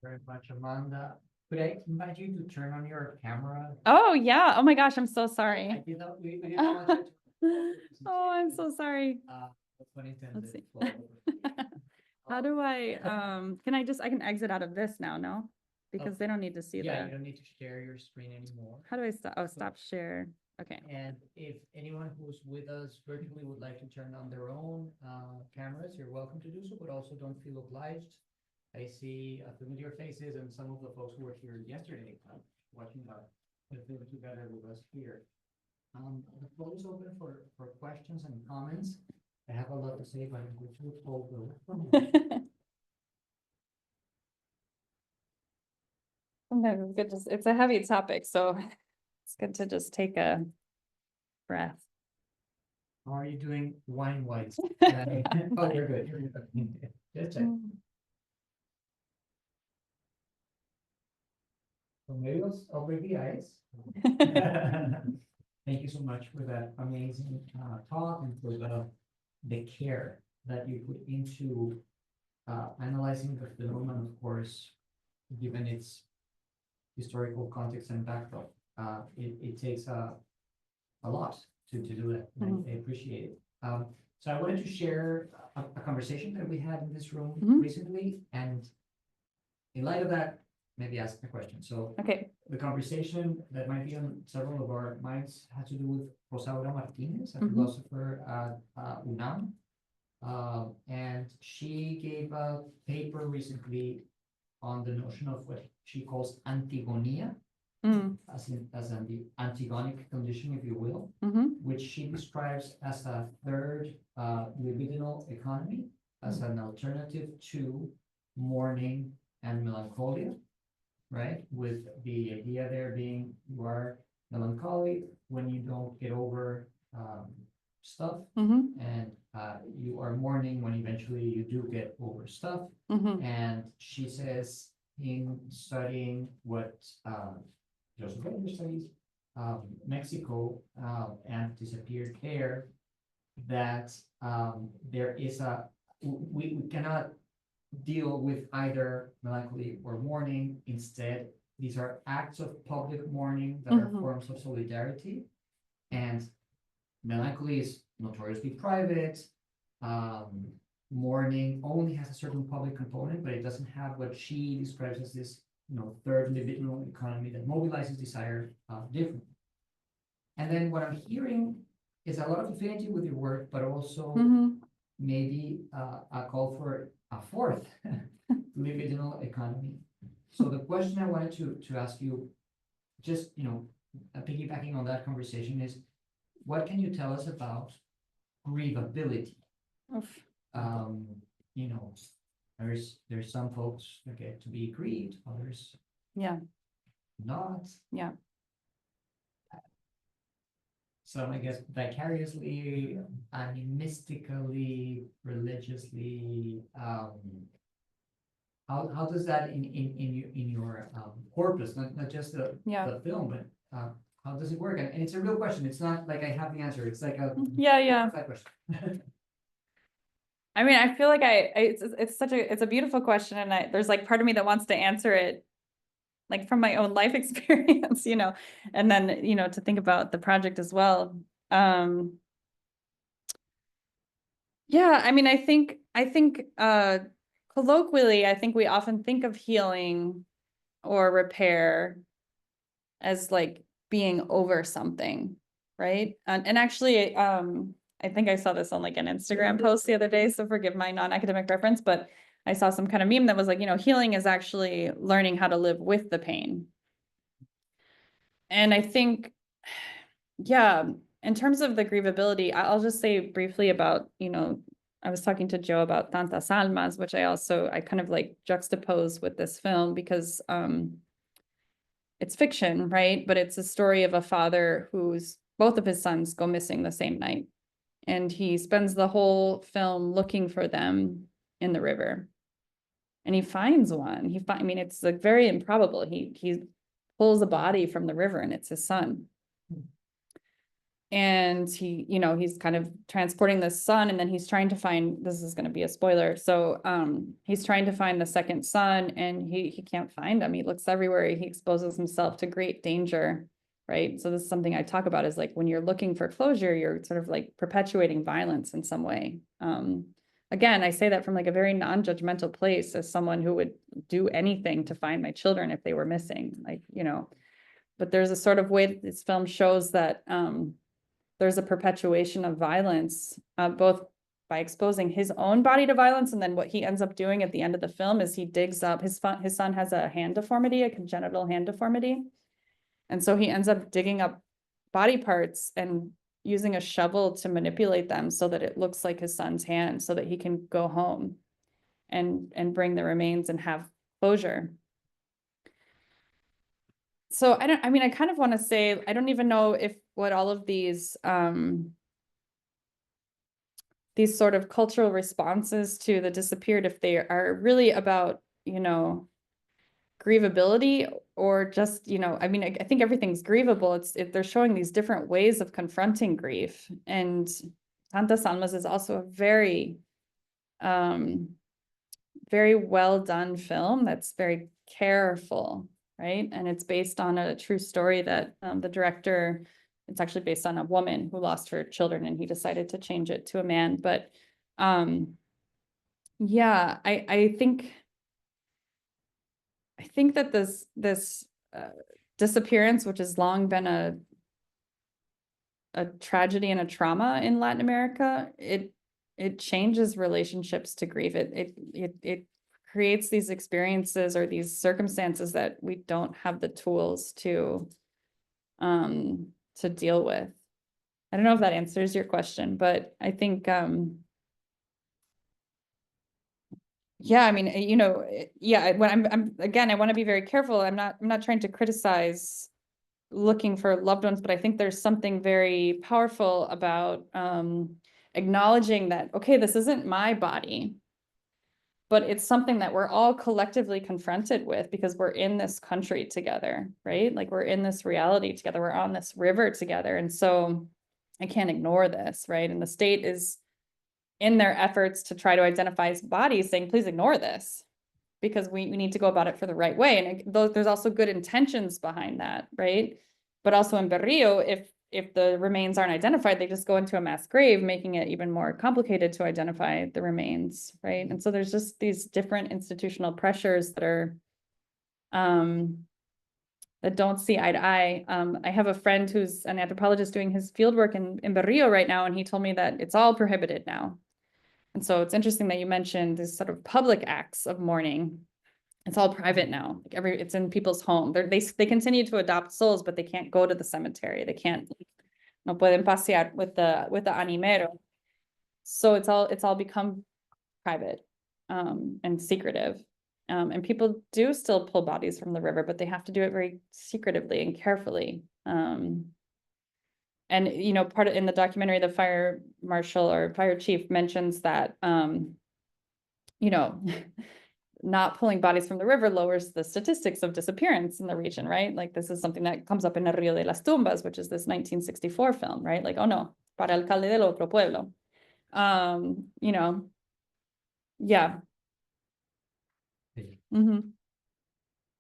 Very much, Amanda. Could I invite you to turn on your camera? Oh, yeah. Oh my gosh, I'm so sorry. I did not, we didn't want you to. Oh, I'm so sorry. That's what I intended. Let's see. How do I can exit out of this now, no? Because they don't need to see Yeah, that. you don't need to share your screen anymore. How do I stop? Oh, stop share. Okay. And if anyone who's with us virtually would like to turn on their own cameras, you're welcome to do so, but also don't feel obliged. I see familiar faces and some of the folks who were here yesterday watching the film together with us here. The floor is open for questions and comments. I have a lot to say, but I'm going to hold the. Sometimes it's good it's a heavy topic, so it's good to just take a breath. How are you doing wine-wise? Oh, you're good. You're good. Just check. So maybe I'll break the ice. Thank you so much for that amazing talk and for the care that you put into analyzing the phenomenon, of course, given its historical context and backdrop. It takes a lot to do that. And I appreciate it. So I wanted to share a conversation that we had in this room recently, and in light of that, maybe ask a question. So Okay. the conversation that might be on several of our minds has to do with Rosaura Martinez, a philosopher at UNAM. And she gave a paper recently on the notion of what she calls antigonia, Mm, as an the antigonic condition, if you will, which she describes as a third libidinal economy, as an alternative to mourning and melancholia, right? With the idea there being you are melancholic when you don't get over stuff, and you are mourning when eventually you do get over stuff. And she says in studying what Joseph Weber studies, Mexico, and disappeared care, that there is we cannot deal with either melancholy or mourning. Instead, these are acts of public mourning that are forms of solidarity, and melancholy is notoriously private. Mourning only has a certain public component, but it doesn't have what she describes as this, third libidinal economy that mobilizes desire differently. And then what I'm hearing is a lot of affinity with your work, but also maybe a call for a fourth libidinal economy. So the question I wanted to ask you, just piggybacking on that conversation, is what can you tell us about grievability? There's some folks that get to be grieved, others not. So I guess vicariously, animistically, religiously, how does that in your corpus, not just the film, but how does it work? And it's a real question. It's not like I have the answer. It's like a question. I mean, I feel like it's a beautiful question, and there's like part of me that wants to answer it like from my own life experience, and then, to think about the project as well. Yeah, I mean, I think colloquially, I think we often think of healing or repair as like being over something, right? And actually, I think I saw this on like an Instagram post the other day, so forgive my non-academic reference, but I saw some kind of meme that was like, healing is actually learning how to live with the pain. And I think, in terms of the grievability, I'll just say briefly about, I was talking to Joe about Tantas Almas, which I kind of like juxtapose with this film because it's fiction, right? But it's a story of a father whose both of his sons go missing the same night. And he spends the whole film looking for them in the river. And he finds one. I mean, it's like very improbable. He pulls a body from the river and it's his son. And he's kind of transporting the son, and then he's trying to find, this is going to be a spoiler. So he's trying to find the second son, and he can't find him. He looks everywhere. He exposes himself to great danger, right? So this is something I talk about, is like when you're looking for closure, you're sort of like perpetuating violence in some way. Again, I say that from like a very non-judgmental place, as someone who would do anything to find my children if they were missing, but there's a sort of way that this film shows that there's a perpetuation of violence, both by exposing his own body to violence, and then what he ends up doing at the end of the film is he digs up, his son has a hand deformity, a congenital hand deformity. And so he ends up digging up body parts and using a shovel to manipulate them so that it looks like his son's hand, so that he can go home and bring the remains and have closure. So I kind of want to say, I don't even know if what all of these sort of cultural responses to the disappeared, if they are really about, grievability, or just, I think everything's grievable. They're showing these different ways of confronting grief. And Tantas Almas is also a very, very well done film that's very careful, right? And it's based on a true story that the director, it's actually based on a woman who lost her children, and he decided to change it to a man. But yeah, I think that this disappearance, which has long been a tragedy and a trauma in Latin America, it it changes relationships to grief. It creates these experiences or these circumstances that we don't have the tools to deal with. I don't know if that answers your question, but I think, yeah, I mean, you know, yeah, when I'm again, I want to be very careful. I'm not trying to criticize looking for loved ones, but I think there's something very powerful about acknowledging that, okay, this isn't my body, but it's something that we're all collectively confronted with because we're in this country together, right? Like we're in this reality together, we're on this river together. And so I can't ignore this, right? And the state is in their efforts to try to identify bodies saying, please ignore this because we need to go about it for the right way. And there's also good intentions behind that, right? But also in Berrio, if the remains aren't identified, they just go into a mass grave, making it even more complicated to identify the remains, right? And so there's just these different institutional pressures that are, that don't see eye to eye. I have a friend who's an anthropologist doing his fieldwork in Berrio right now, and he told me that it's all prohibited now. And so it's interesting that you mentioned these sort of public acts of mourning. It's all private now. Like it's in people's home. They continue to adopt souls, but they can't go to the cemetery. They can't, no pueden pasear with the animero. So it's all become private and secretive. And people do still pull bodies from the river, but they have to do it very secretively and carefully. And, you know, in the documentary, the fire marshal or fire chief mentions that, you know, not pulling bodies from the river lowers the statistics of disappearance in the region, right? Like this is something that comes up in El Río de las Tumbas, which is this 1964 film, right? Like, oh no, para alcalde del otro pueblo. You know, yeah. Mm-hmm.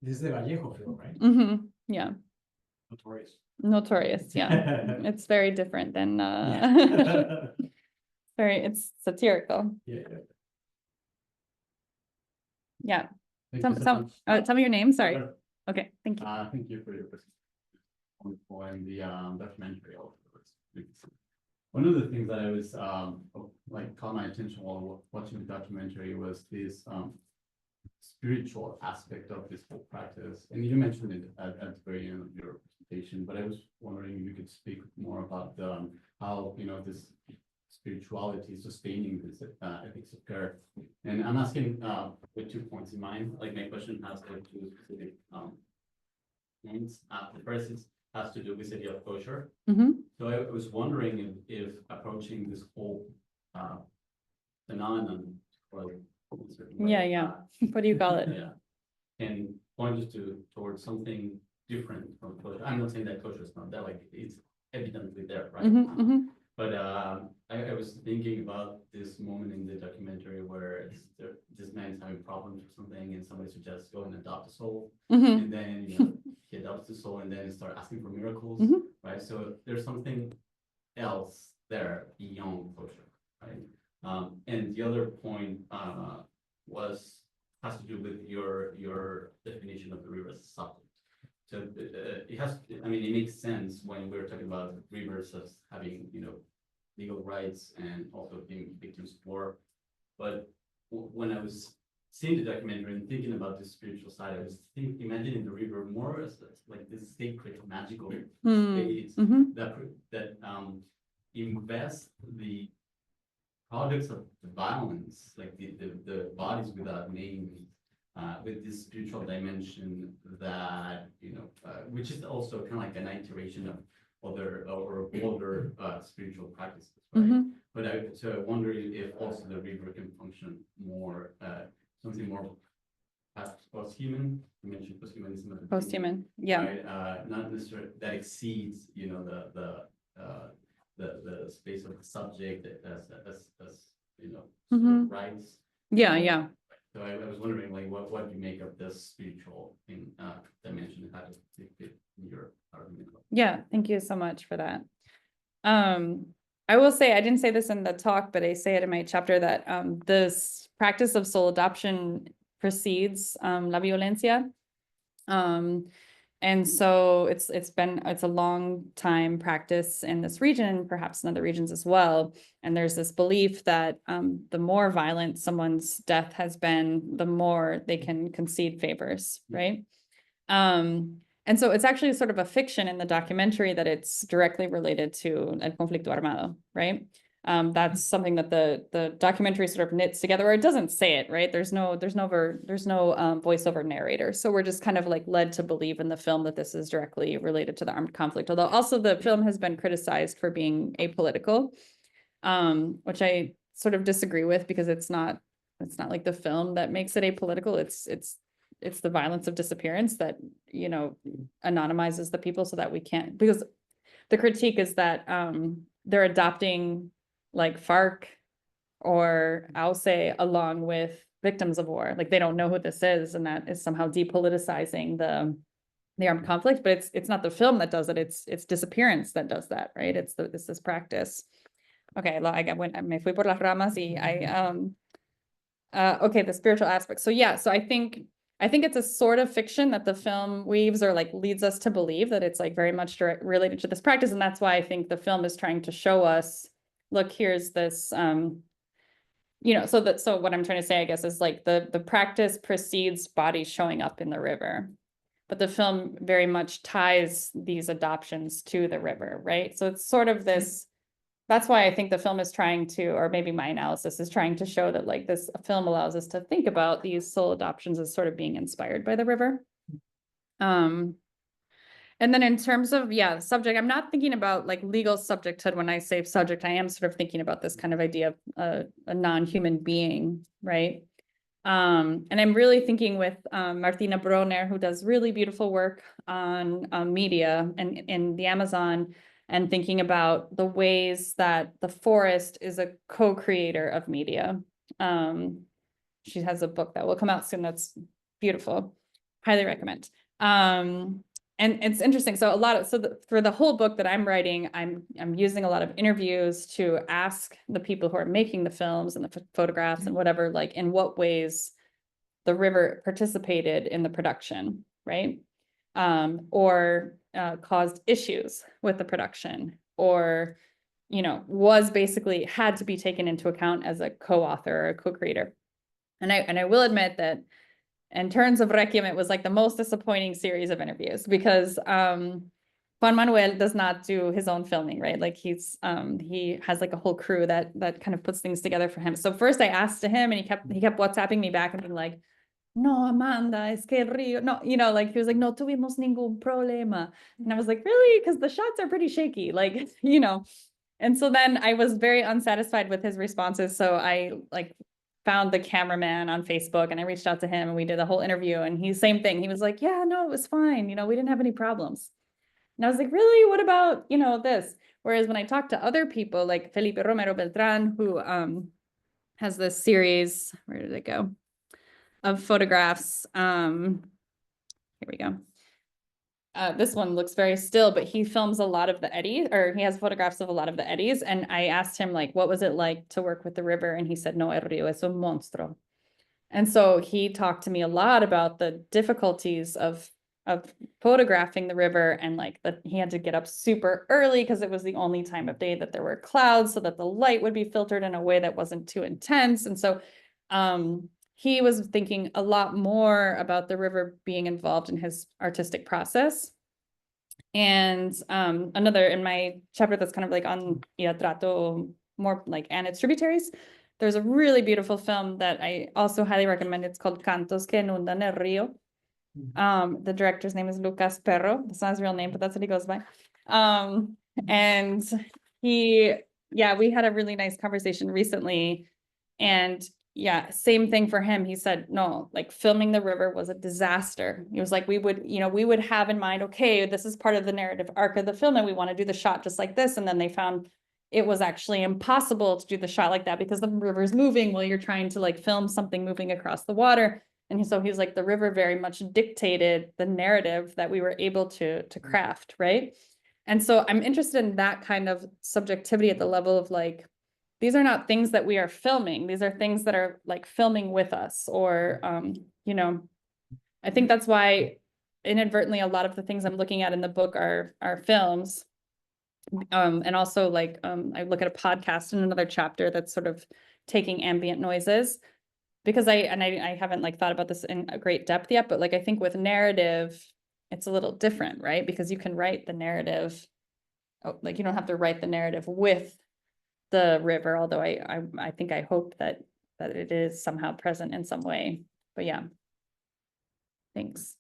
This is the Vallejo film, right? Mm-hmm. Yeah. Notorious. Yeah. It's very different than it's satirical. Yeah. Tell me your name. Sorry. Okay. Thank you. Thank you for your presentation and the documentary. One of the things that I was like caught my attention while watching the documentary was this spiritual aspect of this whole practice, and you mentioned it at the very end of your presentation. But I was wondering if you could speak more about how this spirituality sustaining this ethics of care. And I'm asking with 2 points in mind. Like my question has like 2 specific points. The first has to do with the idea of kosher. Mm-hmm. So I was wondering if approaching this whole phenomenon, or Yeah. What do you call it? Yeah, and point us towards something different from kosher. I'm not saying that kosher is not there, like it's evidently there, right? Mm-hmm, mm-hmm. But I was thinking about this moment in the documentary where this man is having problems or something, and somebody suggests go and adopt a soul, Mm-hmm. and then he adopts the soul, and then start asking for miracles, Mhm. right? So there's something else there beyond kosher, right? And the other point has to do with your definition of the river as a subject. So it has, I mean, it makes sense when we're talking about rivers as having, legal rights and also being victims of war. But when I was seeing the documentary and thinking about the spiritual side, I was imagining the river more as like this sacred, magical space Mm-hmm. that invests the products of the violence, like the bodies without names, with this spiritual dimension that, which is also kind of like an iteration of other or older spiritual practices, right? Mm-hmm. But I wonder if also the river can function more, something more post-human. You mentioned post-humanism at the beginning, Post-human. Yeah. right? Not necessarily that exceeds, the space of the subject as Mhm. rights. Yeah. So I was wondering, like, what do you make of this spiritual dimension? How does it fit in your argument? Yeah. Thank you so much for that. I will say, I didn't say this in the talk, but I say it in my chapter that this practice of soul adoption precedes la violencia. And so it's a long time practice in this region and perhaps in other regions as well. And there's this belief that the more violent someone's death has been, the more they can concede favors, right? And so it's actually sort of a fiction in the documentary that it's directly related to El Conflicto Armado, right? That's something that the documentary sort of knits together, or it doesn't say it, right? There's no voiceover narrator. So we're just kind of like led to believe in the film that this is directly related to the armed conflict. Although also the film has been criticized for being apolitical, which I sort of disagree with, because it's not like the film that makes it apolitical. It's the violence of disappearance that, you know, anonymizes the people so that we can't, because the critique is that they're adopting like FARC or AUSE along with victims of war. Like they don't know who this is, and that is somehow depoliticizing the armed conflict, but it's not the film that does it, it's disappearance that does that, right? It's this practice. Okay, me fui por las ramas y okay, the spiritual aspect. So yeah, so I think it's a sort of fiction that the film weaves or like leads us to believe that it's like very much related to this practice. And that's why I think the film is trying to show us, look, here's this, you know, so what I'm trying to say, I guess, is like the practice precedes bodies showing up in the river, but the film very much ties these adoptions to the river, right? So it's sort of this, that's why I think the film is trying to, or maybe my analysis is trying to show that like this film allows us to think about these soul adoptions as sort of being inspired by the river. And then in terms of, yeah, subject, I'm not thinking about like legal subjecthood when I say subject. I am sort of thinking about this kind of idea of a non-human being, right? And I'm really thinking with Martina Broner, who does really beautiful work on media and in the Amazon, and thinking about the ways that the forest is a co-creator of media. She has a book that will come out soon that's beautiful. Highly recommend. And it's interesting. So for the whole book that I'm writing, I'm using a lot of interviews to ask the people who are making the films and the photographs and whatever, like in what ways the river participated in the production, right? Or caused issues with the production, or, you know, had to be taken into account as a co-author or a co-creator. And I will admit that in terms of Réquiem, it was like the most disappointing series of interviews, because Juan Manuel does not do his own filming, right? Like he has like a whole crew that kind of puts things together for him. So first I asked to him, and he kept WhatsApping me back and being like, no, Amanda, es que el río, no, you know, like he was like, no tuvimos ningún problema. And I was like, really? Because the shots are pretty shaky, like, you know. And so then I was very unsatisfied with his responses. So I like found the cameraman on Facebook and I reached out to him and we did a whole interview, and same thing. He was like, yeah, no, it was fine. You know, we didn't have any problems. And I was like, really? What about, you know, this? Whereas when I talked to other people like Felipe Romero Beltran, who has this series, where did it go? Of photographs. Here we go. This one looks very still, but he films a lot of the eddies, or he has photographs of a lot of the eddies. And I asked him, like, what was it like to work with the river? And he said, no, el río es un monstruo. And so he talked to me a lot about the difficulties of photographing the river, and like that he had to get up super early because it was the only time of day that there were clouds, so that the light would be filtered in a way that wasn't too intense. And so he was thinking a lot more about the river being involved in his artistic process. And another, in my chapter that's kind of like on Trato more like and its tributaries, there's a really beautiful film that I also highly recommend. It's called Cantos que inundan el río. The director's name is Lucas Perro. That's not his real name, but that's what he goes by. And we had a really nice conversation recently, and yeah, same thing for him. He said, no, like filming the river was a disaster. He was like, we would have in mind, okay, this is part of the narrative arc of the film and we want to do the shot just like this. And then they found it was actually impossible to do the shot like that because the river's moving while you're trying to like film something moving across the water. And so he's like, the river very much dictated the narrative that we were able to craft, right? And so I'm interested in that kind of subjectivity at the level of like, these are not things that we are filming. These are things that are like filming with us, or, you know, I think that's why inadvertently, a lot of the things I'm looking at in the book are films. And also like, I look at a podcast in another chapter that's sort of taking ambient noises. Because I haven't like thought about this in a great depth yet, but like I think with narrative, it's a little different, right? Because you can write the narrative, like you don't have to write the narrative with the river, although I think I hope that it is somehow present in some way. But yeah. Thanks.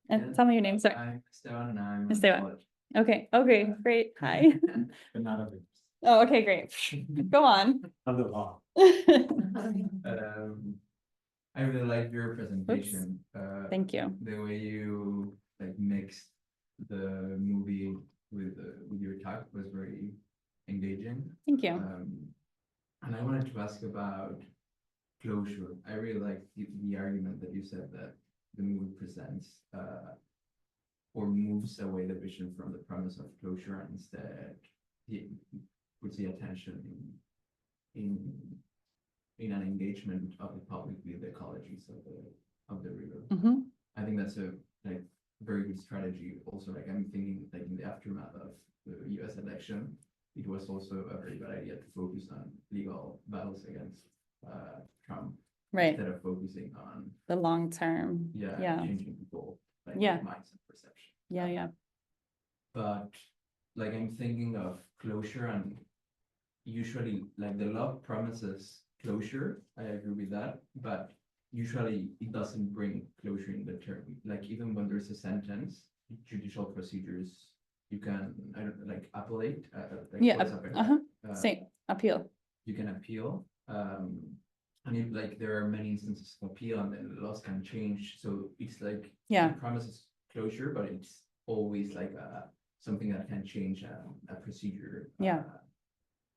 And Yeah. tell me your name, sorry. I'm Esteban and I'm Esteban. in college. Okay, great. Hi. But not of it. Oh, okay, great. Go on. Of the law. I really like your presentation. Thank you. The way you like mixed the movie with your talk was very engaging. Thank you. And I wanted to ask about closure. I really like the argument that you said that the movie presents or moves away the vision from the premise of closure and instead it puts the attention in an engagement of the public with the ecologies of the river. Mhm. I think that's a like very good strategy. Also, like I'm thinking like in the aftermath of the US election, it was also a very good idea to focus on legal battles against Trump. Right. Instead of focusing on The long term. Yeah. changing people like Yeah. minds and perception. Yeah. But like I'm thinking of closure and usually like the law promises closure. I agree with that, but usually it doesn't bring closure in the term. Like even when there's a sentence, judicial procedures, you can, I don't know, like appellate. Like Yeah, what's happening, Same, appeal. you can appeal. And if like there are many instances of appeal and then the laws can change. So it's like Yeah. it promises closure, but it's always like something that can change a procedure. Yeah.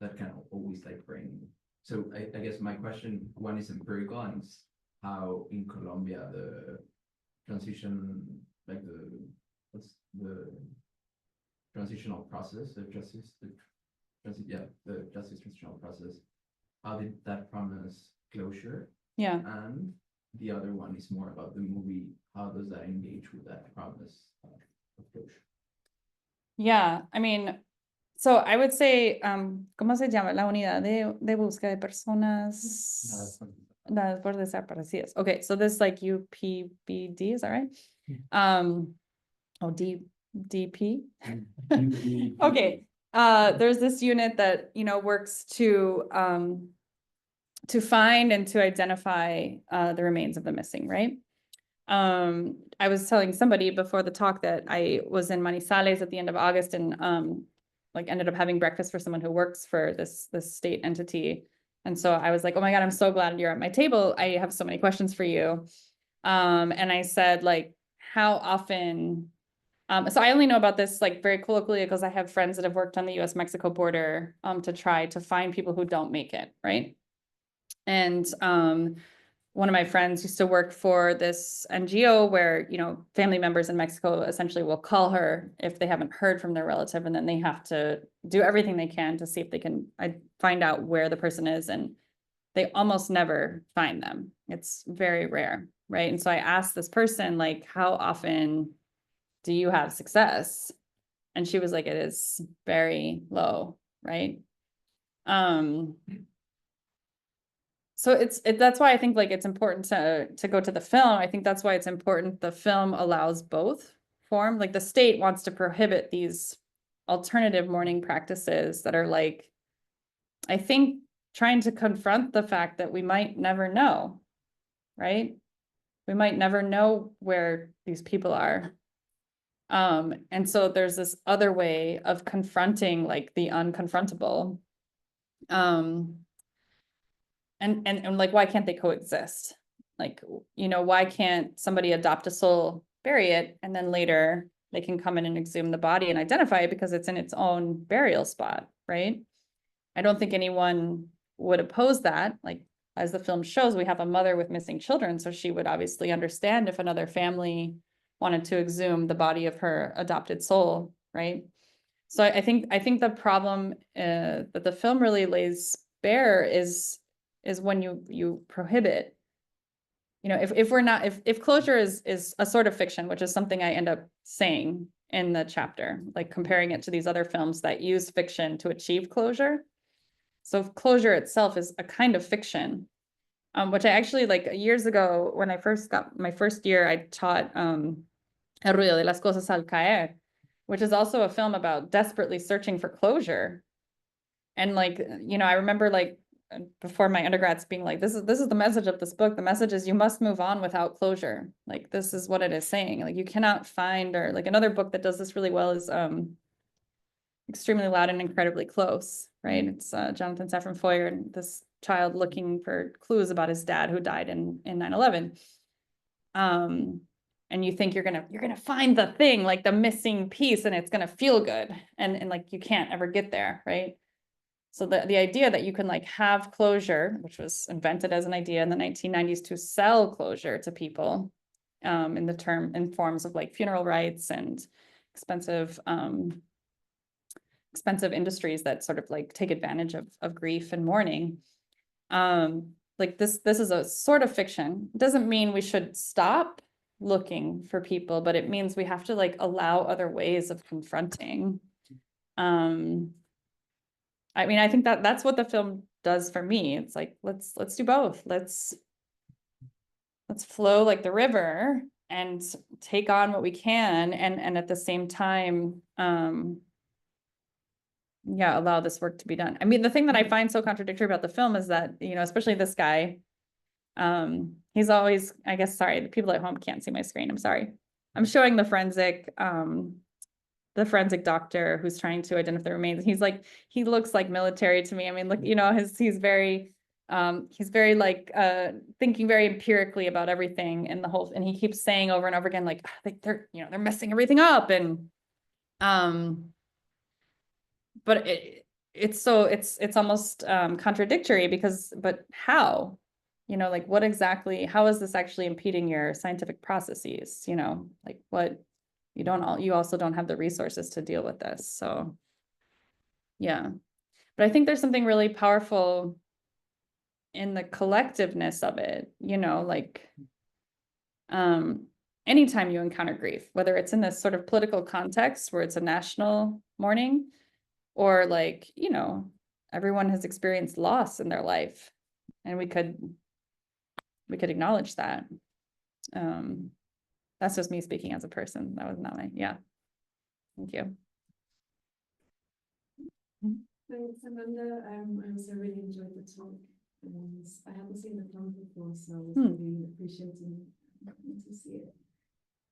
That can always like bring. So I guess my question, one is empirical and it's how in Colombia the transition, like what's the transitional process of justice, the justice transitional process, how did that promise closure? Yeah. And the other one is more about the movie, how does that engage with that promise of closure? Yeah, I mean, so I would say, ¿cómo se llama? La unidad de búsqueda de personas por desaparecidas. Okay, so this like UPBD, is that right? DP. Okay, there's this unit that, works to find and to identify the remains of the missing, right? I was telling somebody before the talk that I was in Manizales at the end of August and like ended up having breakfast for someone who works for this state entity. And so I was like, oh my God, I'm so glad you're at my table. I have so many questions for you. And I said, like, how often, so I only know about this like very colloquially because I have friends that have worked on the US-Mexico border to try to find people who don't make it, right? And one of my friends used to work for this NGO where, family members in Mexico essentially will call her if they haven't heard from their relative, and then they have to do everything they can to see if they can find out where the person is, and they almost never find them. It's very rare, right? And so I asked this person, like, how often do you have success? And she was like, it is very low, right? So that's why I think like it's important to go to the film. I think that's why it's important the film allows both form. Like the state wants to prohibit these alternative mourning practices that are like, I think, trying to confront the fact that we might never know, right? We might never know where these people are. And so there's this other way of confronting like the unconfrontable. And like, why can't they coexist? Like, why can't somebody adopt a soul, bury it, and then later they can come in and exhume the body and identify it because it's in its own burial spot, right? I don't think anyone would oppose that. Like, as the film shows, we have a mother with missing children, so she would obviously understand if another family wanted to exhume the body of her adopted soul, right? So I think the problem that the film really lays bare is when you prohibit you know, if we're not, if closure is a sort of fiction, which is something I end up saying in the chapter, like comparing it to these other films that use fiction to achieve closure. So closure itself is a kind of fiction, which I actually, like, years ago, when I first got my first year, I taught El ruido de las cosas al caer, which is also a film about desperately searching for closure. And like, you know, I remember like before my undergrads being like, this is the message of this book. The message is you must move on without closure. Like, this is what it is saying. Like, you cannot find, or like another book that does this really well is Extremely Loud and Incredibly Close, right? It's Jonathan Safran Foer and this child looking for clues about his dad who died in 9/11. And you think you're gonna find the thing, like the missing piece, and it's gonna feel good, and like you can't ever get there, right? So the idea that you can like have closure, which was invented as an idea in the 1990s to sell closure to people, in forms of like funeral rites and expensive industries that sort of like take advantage of grief and mourning. Like this is a sort of fiction. It doesn't mean we should stop looking for people, but it means we have to like allow other ways of confronting. I mean, I think that that's what the film does for me. It's like, let's do both. Let's flow like the river and take on what we can, and at the same time, yeah, allow this work to be done. I mean, the thing that I find so contradictory about the film is that, you know, especially this guy, he's always, I guess, sorry, the people at home can't see my screen. I'm sorry. I'm showing the forensic doctor who's trying to identify the remains. He's like, he looks like military to me. I mean, look, you know, he's very like thinking very empirically about everything and the whole, and he keeps saying over and over again, like, they're, you know, they're messing everything up. And but it's almost contradictory because, but how? You know, like what exactly, how is this actually impeding your scientific processes? You know, like what, you also don't have the resources to deal with this. So yeah, but I think there's something really powerful in the collectiveness of it, you know, like anytime you encounter grief, whether it's in this sort of political context where it's a national mourning, or like, you know, everyone has experienced loss in their life, and we could acknowledge that. That's just me speaking as a person. That was not my, yeah. Thank you. Thanks, Amanda. I also really enjoyed the talk, and I haven't seen the film before, so I was really appreciating to see it.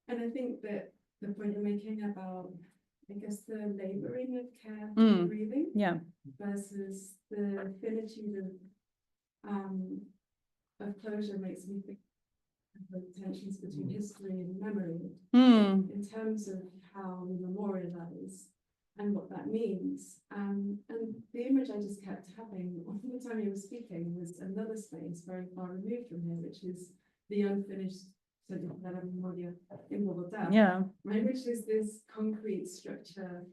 And I think that the point you're making about, I guess, the laboring of care and grieving, Yeah, versus the finitude of closure makes me think of the tensions between history and memory in terms of how we memorialize and what that means. And the image I just kept having all the time you were speaking was another space very far removed from here, which is the unfinished memoria in Bogota. yeah, Right, which is this concrete structure,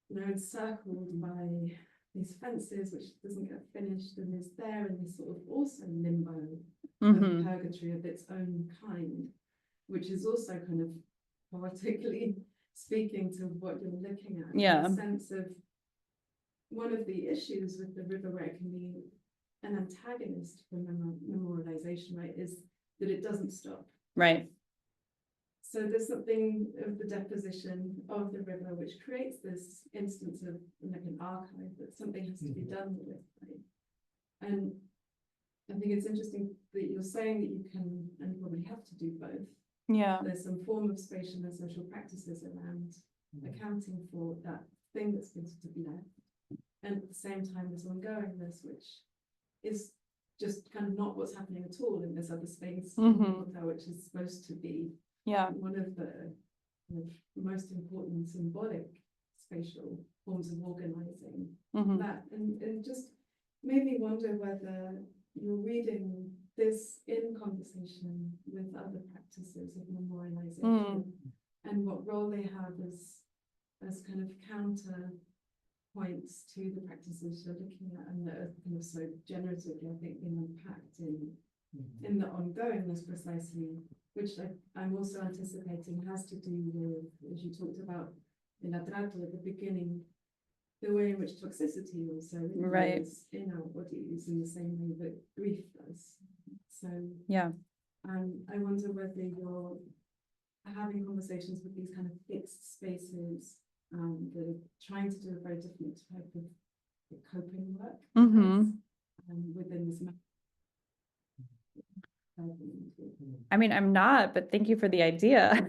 you know, encircled by these fences, which doesn't get finished and is there in this sort of also limbo of purgatory of its own kind, which is also kind of poetically speaking to what you're looking at. Yeah. The sense of one of the issues with the river, where it can be an antagonist for memorialization, right, is that it doesn't stop. right. So there's something of the deposition of the river which creates this instance of like an archive, that something has to be done with it, right? And I think it's interesting that you're saying that you can and probably have to do both. Yeah, There's some form of spatial and social practices around accounting for that thing that's going to be there. And at the same time, there's ongoingness, which is just kind of not what's happening at all in this other space, which is supposed to be yeah, one of the most important symbolic spatial forms of organizing. That and just made me wonder whether you're reading this in conversation with other practices of memorialization and what role they have as kind of counter points to the practices you're looking at, and that are kind of so generatively, I think, being unpacked in in the ongoingness precisely, which I'm also anticipating has to do with, as you talked about in Atrato at the beginning, the way in which toxicity also Right. is in our bodies in the same way that grief does. So Yeah. I wonder whether you're having conversations with these kind of fixed spaces that are trying to do a very different type of coping work within this. I mean, I'm not, but thank you for the idea.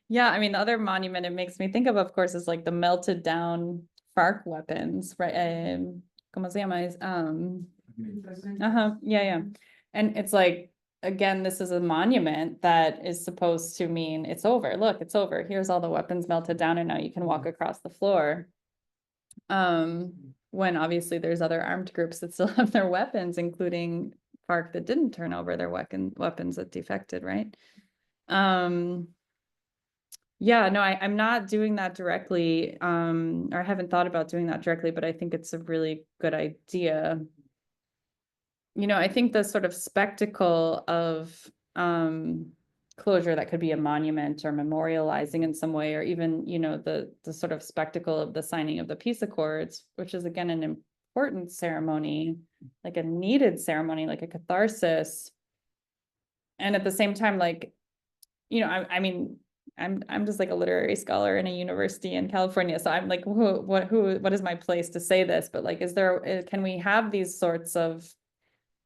Yeah, I mean, the other monument it makes me think of course, is like the melted down FARC weapons, right? ¿Cómo se llama? Yeah. And it's like, again, this is a monument that is supposed to mean it's over. Look, it's over. Here's all the weapons melted down, and now you can walk across the floor. When obviously there's other armed groups that still have their weapons, including FARC that didn't turn over their weapons that defected, right? Yeah, no, I'm not doing that directly, or I haven't thought about doing that directly, but I think it's a really good idea. You know, I think the sort of spectacle of closure that could be a monument or memorializing in some way, or even, you know, the sort of spectacle of the signing of the peace accords, which is again an important ceremony, like a needed ceremony, like a catharsis. And at the same time, like, you know, I mean, I'm just like a literary scholar in a university in California. So I'm like, what is my place to say this? But like, can we have these sorts of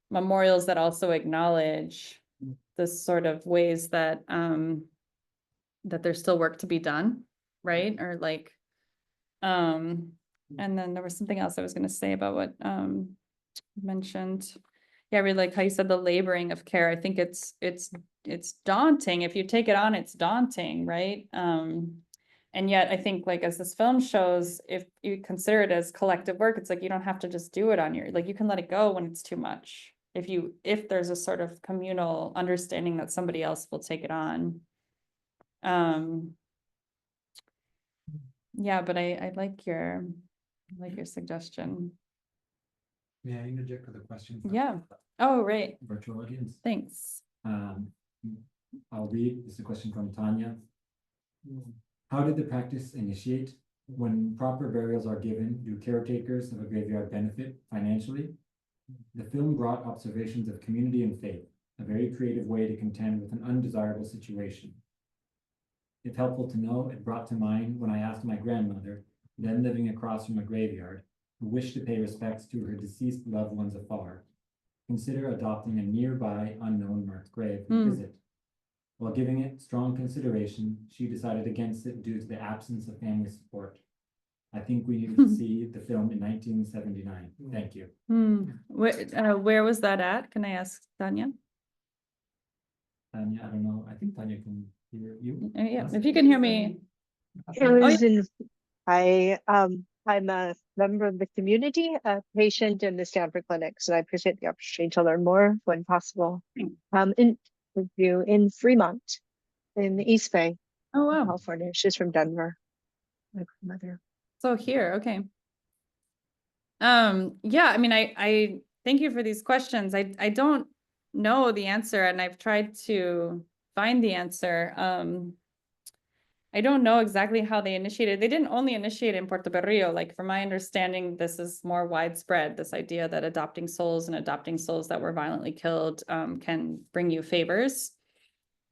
memorials that also acknowledge this sort of ways that, that there's still work to be done, right? Or like, and then there was something else I was going to say about what, you mentioned. Yeah, I really like how you said the laboring of care. I think it's daunting. If you take it on, it's daunting, right? And yet I think, like, as this film shows, if you consider it as collective work, it's like you don't have to just do it on your, like, you can let it go when it's too much. If there's a sort of communal understanding that somebody else will take it on. Yeah, but I like your suggestion. May I interject with a question? Yeah. Oh, right. Virtual audience. Thanks. I'll read. This is a question from Tanya. How did the practice initiate? When proper burials are given, do caretakers of a graveyard benefit financially? The film brought observations of community and faith, a very creative way to contend with an undesirable situation. If helpful to know, it brought to mind when I asked my grandmother, then living across from a graveyard, who wished to pay respects to her deceased loved ones afar, consider adopting a nearby unknown marked grave to visit. While giving it strong consideration, she decided against it due to the absence of family support. I think we needed to see the film in 1979. Thank you. Where was that at? Can I ask Tanya? Tanya, I don't know. I think Tanya can hear you. Yeah, if you can hear me. I'm a member of the community, a patient in the Stanford clinic, so I appreciate the opportunity to learn more when possible. In Fremont, in the East Bay, California. She's from Denver. My grandmother. So here, okay. Yeah, I mean, I thank you for these questions. I don't know the answer, and I've tried to find the answer. I don't know exactly how they initiated. They didn't only initiate in Puerto Berrio. Like, from my understanding, this is more widespread, this idea that adopting souls that were violently killed can bring you favors.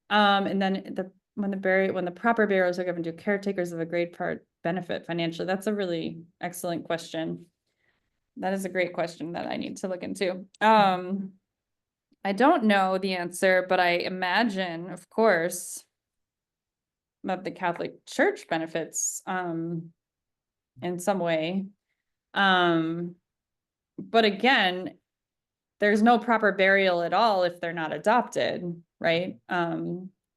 And then when the proper burials are given to caretakers of a great part benefit financially. That's a really excellent question. That is a great question that I need to look into. I don't know the answer, but I imagine, of course, that the Catholic Church benefits in some way. But again, there's no proper burial at all if they're not adopted, right?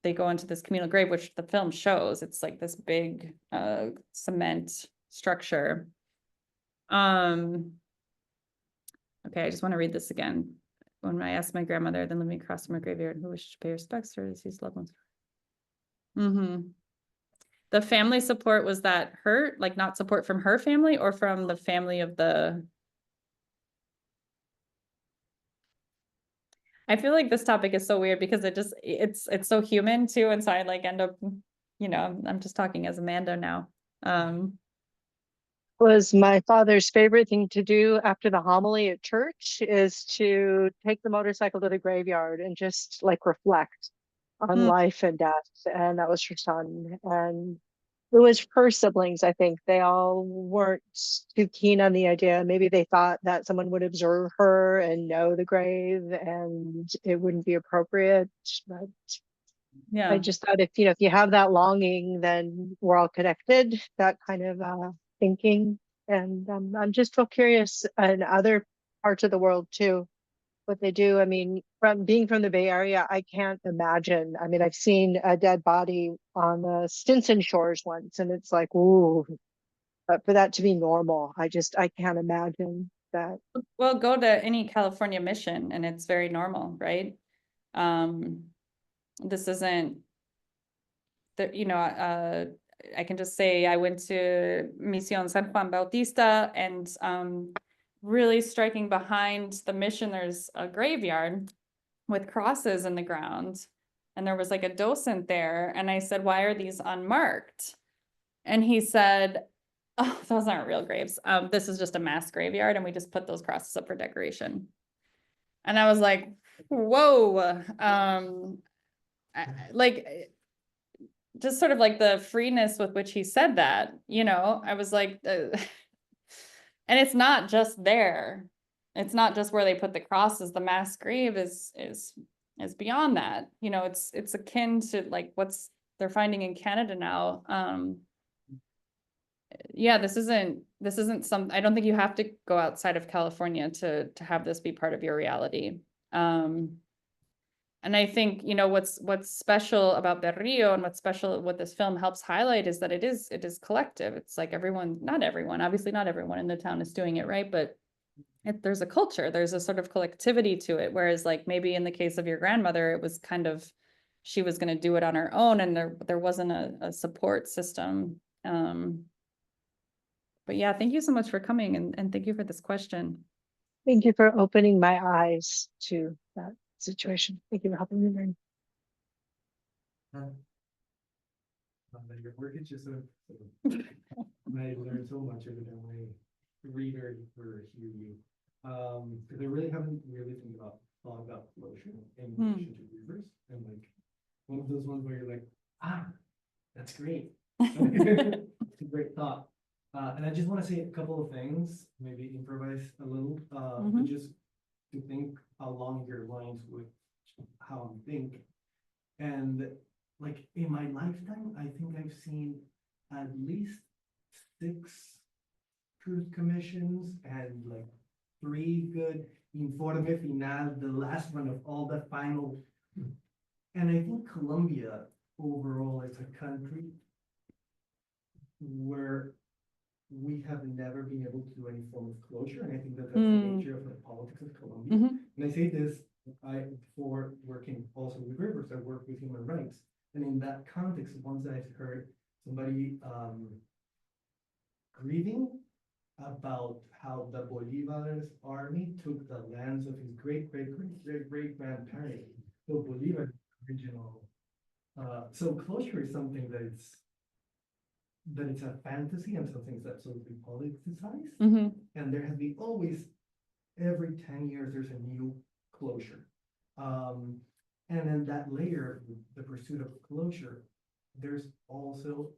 They go into this communal grave, which the film shows. It's like this big cement structure. Okay, I just want to read this again. When I asked my grandmother, then living across from a graveyard, who wished to pay respects to her deceased loved ones. The family support, was that her, like, not support from her family or from the family of the... I feel like this topic is so weird because it's so human too, and so I like end up, I'm just talking as Amanda now. Was my father's favorite thing to do after the homily at church is to take the motorcycle to the graveyard and just like reflect on life and death. And that was her son. And it was her siblings, I think. They all weren't too keen on the idea. Maybe they thought that someone would observe her and know the grave and it wouldn't be appropriate. But Yeah. I just thought if you have that longing, then we're all connected, that kind of thinking. And I'm just so curious in other parts of the world too, what they do. I mean, from being from the Bay Area, I can't imagine. I mean, I've seen a dead body on the Stinson shores once, and it's like, ooh, but for that to be normal, I can't imagine that. Well, go to any California mission and it's very normal, right? This isn't I can just say I went to Misión San Juan Bautista, and really striking behind the mission, there's a graveyard with crosses in the ground. And there was like a docent there. And I said, why are these unmarked? And he said, oh, those aren't real graves. This is just a mass graveyard. And we just put those crosses up for decoration. And I was like, whoa. Just sort of like the freeness with which he said that, I was like, and it's not just there. It's not just where they put the crosses. The mass grave is beyond that. It's akin to like what's they're finding in Canada now. Yeah, this isn't some, I don't think you have to go outside of California to have this be part of your reality. And I think, what's special about Berrio and what's special, what this film helps highlight is that it is collective. It's like not everyone, obviously not everyone in the town is doing it, right? But there's a culture, there's a sort of collectivity to it. Whereas like maybe in the case of your grandmother, it was kind of, she was going to do it on her own and there wasn't a support system. But yeah, thank you so much for coming and thank you for this question. Thank you for opening my eyes to that situation. Thank you for helping me learn. Your work is just I learned so much every time I read or hear you. Because I really haven't thought about closure in relation to rivers, and like one of those ones where you're like, that's great. It's a great thought. And I just want to say a couple of things, maybe improvise a little, but just to think along your lines with how I'm thinking. And like in my lifetime, I think I've seen at least 6 truth commissions and like 3 good informe final, the last one of all the final. And I think Colombia overall is a country where we have never been able to do any form of closure. And I think that that's the nature of the politics of Colombia. And I say this, before working also with rivers, I work with human rights. And in that context, once I've heard somebody grieving about how the Bolivar's army took the lands of his great-great-great-great-great-grandparent. So Bolivar original. So closure is something that it's a fantasy and something that's absolutely politicized. And there has been always, every 10 years, there's a new closure. And then that layer, the pursuit of closure, there's also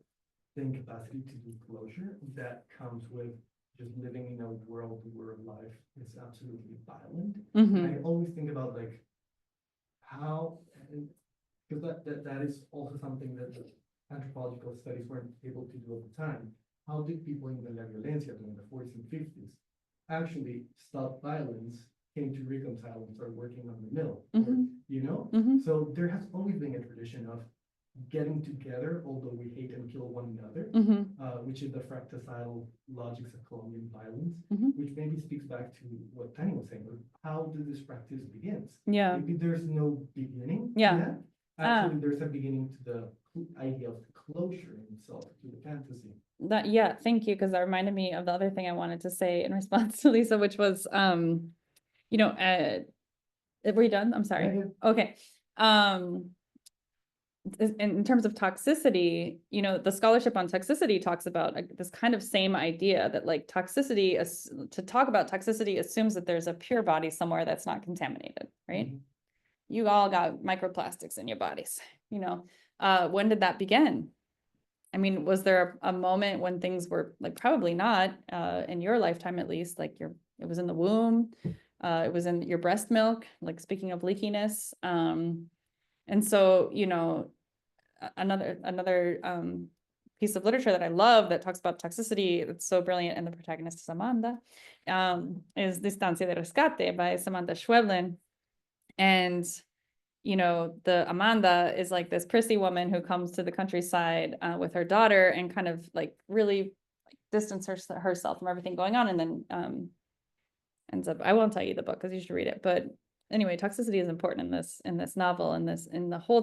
the incapacity to do closure that comes with just living in a world where life is absolutely violent. I always think about like how, because that is also something that the anthropological studies weren't able to do at the time. How did people in the La Violencia during the 40s and 50s actually stop violence, came to reconcile and start working on the mill? So there has always been a tradition of getting together, although we hate and kill one another, which is the fratricidal logics of Colombian violence, which maybe speaks back to what Tani was saying. How did this practice begins? Yeah. Maybe there's no beginning. Yeah. Actually, there's a beginning to the idea of closure in itself, to the fantasy. Yeah, thank you, because that reminded me of the other thing I wanted to say in response to Lisa, which was, Were you done? I'm sorry. Yeah, Okay. In terms of toxicity, you know, the scholarship on toxicity talks about this kind of same idea that like toxicity is to talk about toxicity assumes that there's a pure body somewhere that's not contaminated, right? You all got microplastics in your bodies, you know. When did that begin? I mean, was there a moment when things were like, probably not, in your lifetime at least, like it was in the womb, it was in your breast milk, like speaking of leakiness. And so, you know, another piece of literature that I love that talks about toxicity, it's so brilliant, and the protagonist is Amanda, is Distancia de Rescate by Samantha Schweblin. And, you know, the Amanda is like this prissy woman who comes to the countryside with her daughter and kind of like really distance herself from everything going on, and then ends up, I won't tell you the book because you should read it, but anyway, toxicity is important in this novel, in the whole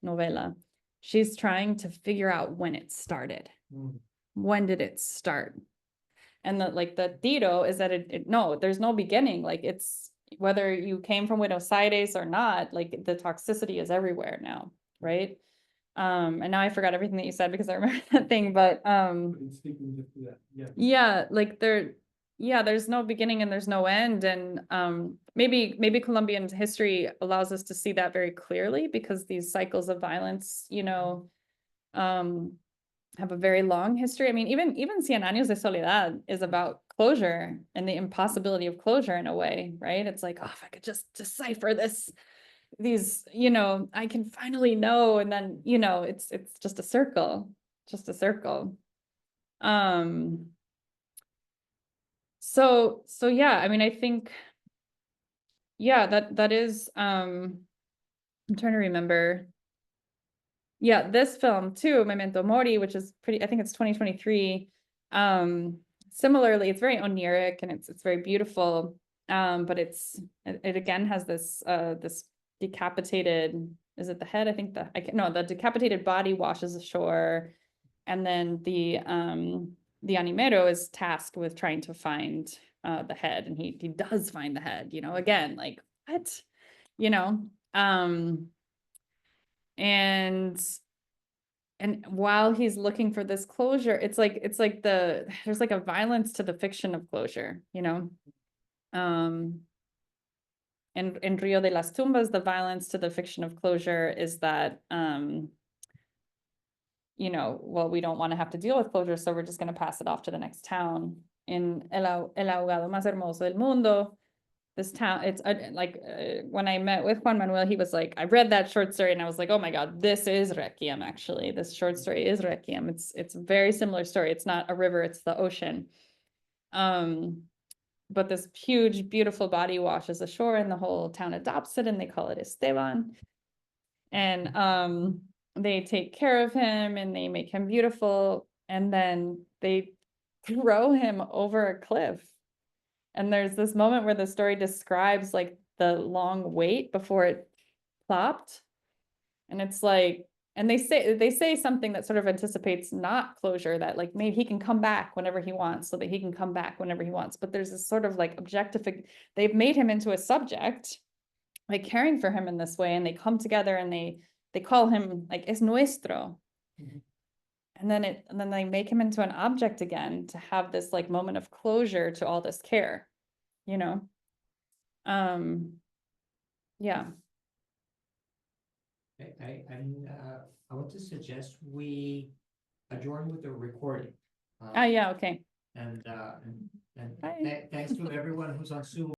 novela, she's trying to figure out when it started. When did it start? And the Tito is that no, there's no beginning. Like, it's whether you came from Buenos Aires or not, like the toxicity is everywhere now, right? And now I forgot everything that you said because I remember that thing, but yeah, like there's no beginning and there's no end. And maybe Colombian history allows us to see that very clearly, because these cycles of violence, you know, have a very long history. I mean, even Cien Años de Soledad is about closure and the impossibility of closure in a way, right? It's like, oh, if I could just decipher these, you know, I can finally know. And then, you know, it's just a circle. So yeah, I mean, I think, yeah, that is, I'm trying to remember. Yeah, this film too, Memento Mori, which is pretty, I think it's 2023. Similarly, it's very oniric and it's very beautiful. But it again has this this decapitated, is it the head? I think the decapitated body washes ashore, and then the animero is tasked with trying to find the head, and he does find the head, you know, again, like, what, you know. And while he's looking for this closure, it's like there's like a violence to the fiction of closure, you know. In Rio de las Tumbas, the violence to the fiction of closure is that, you know, well, we don't want to have to deal with closure, so we're just going to pass it off to the next town. In El Ahogado Más Hermoso del Mundo, this town, it's when I met with Juan Manuel, he was like, I read that short story and I was like, oh my God, this is Réquiem, actually. This short story is Réquiem. It's a very similar story. It's not a river, it's the ocean. But this huge, beautiful body washes ashore and the whole town adopts it and they call it Esteban. And they take care of him and they make him beautiful. And then they throw him over a cliff. And there's this moment where the story describes like the long wait before it plopped. And it's like, and they say something that sort of anticipates not closure, that like maybe he can come back whenever he wants, so that he can come back whenever he wants. But there's this sort of like they've made him into a subject, like caring for him in this way. And they come together and they call him like es nuestro. And then they make him into an object again to have this like moment of closure to all this care, you know? Yeah. I want to suggest we adjourn with the recording. Yeah, okay. And Bye. thanks to everyone who's on Zoom.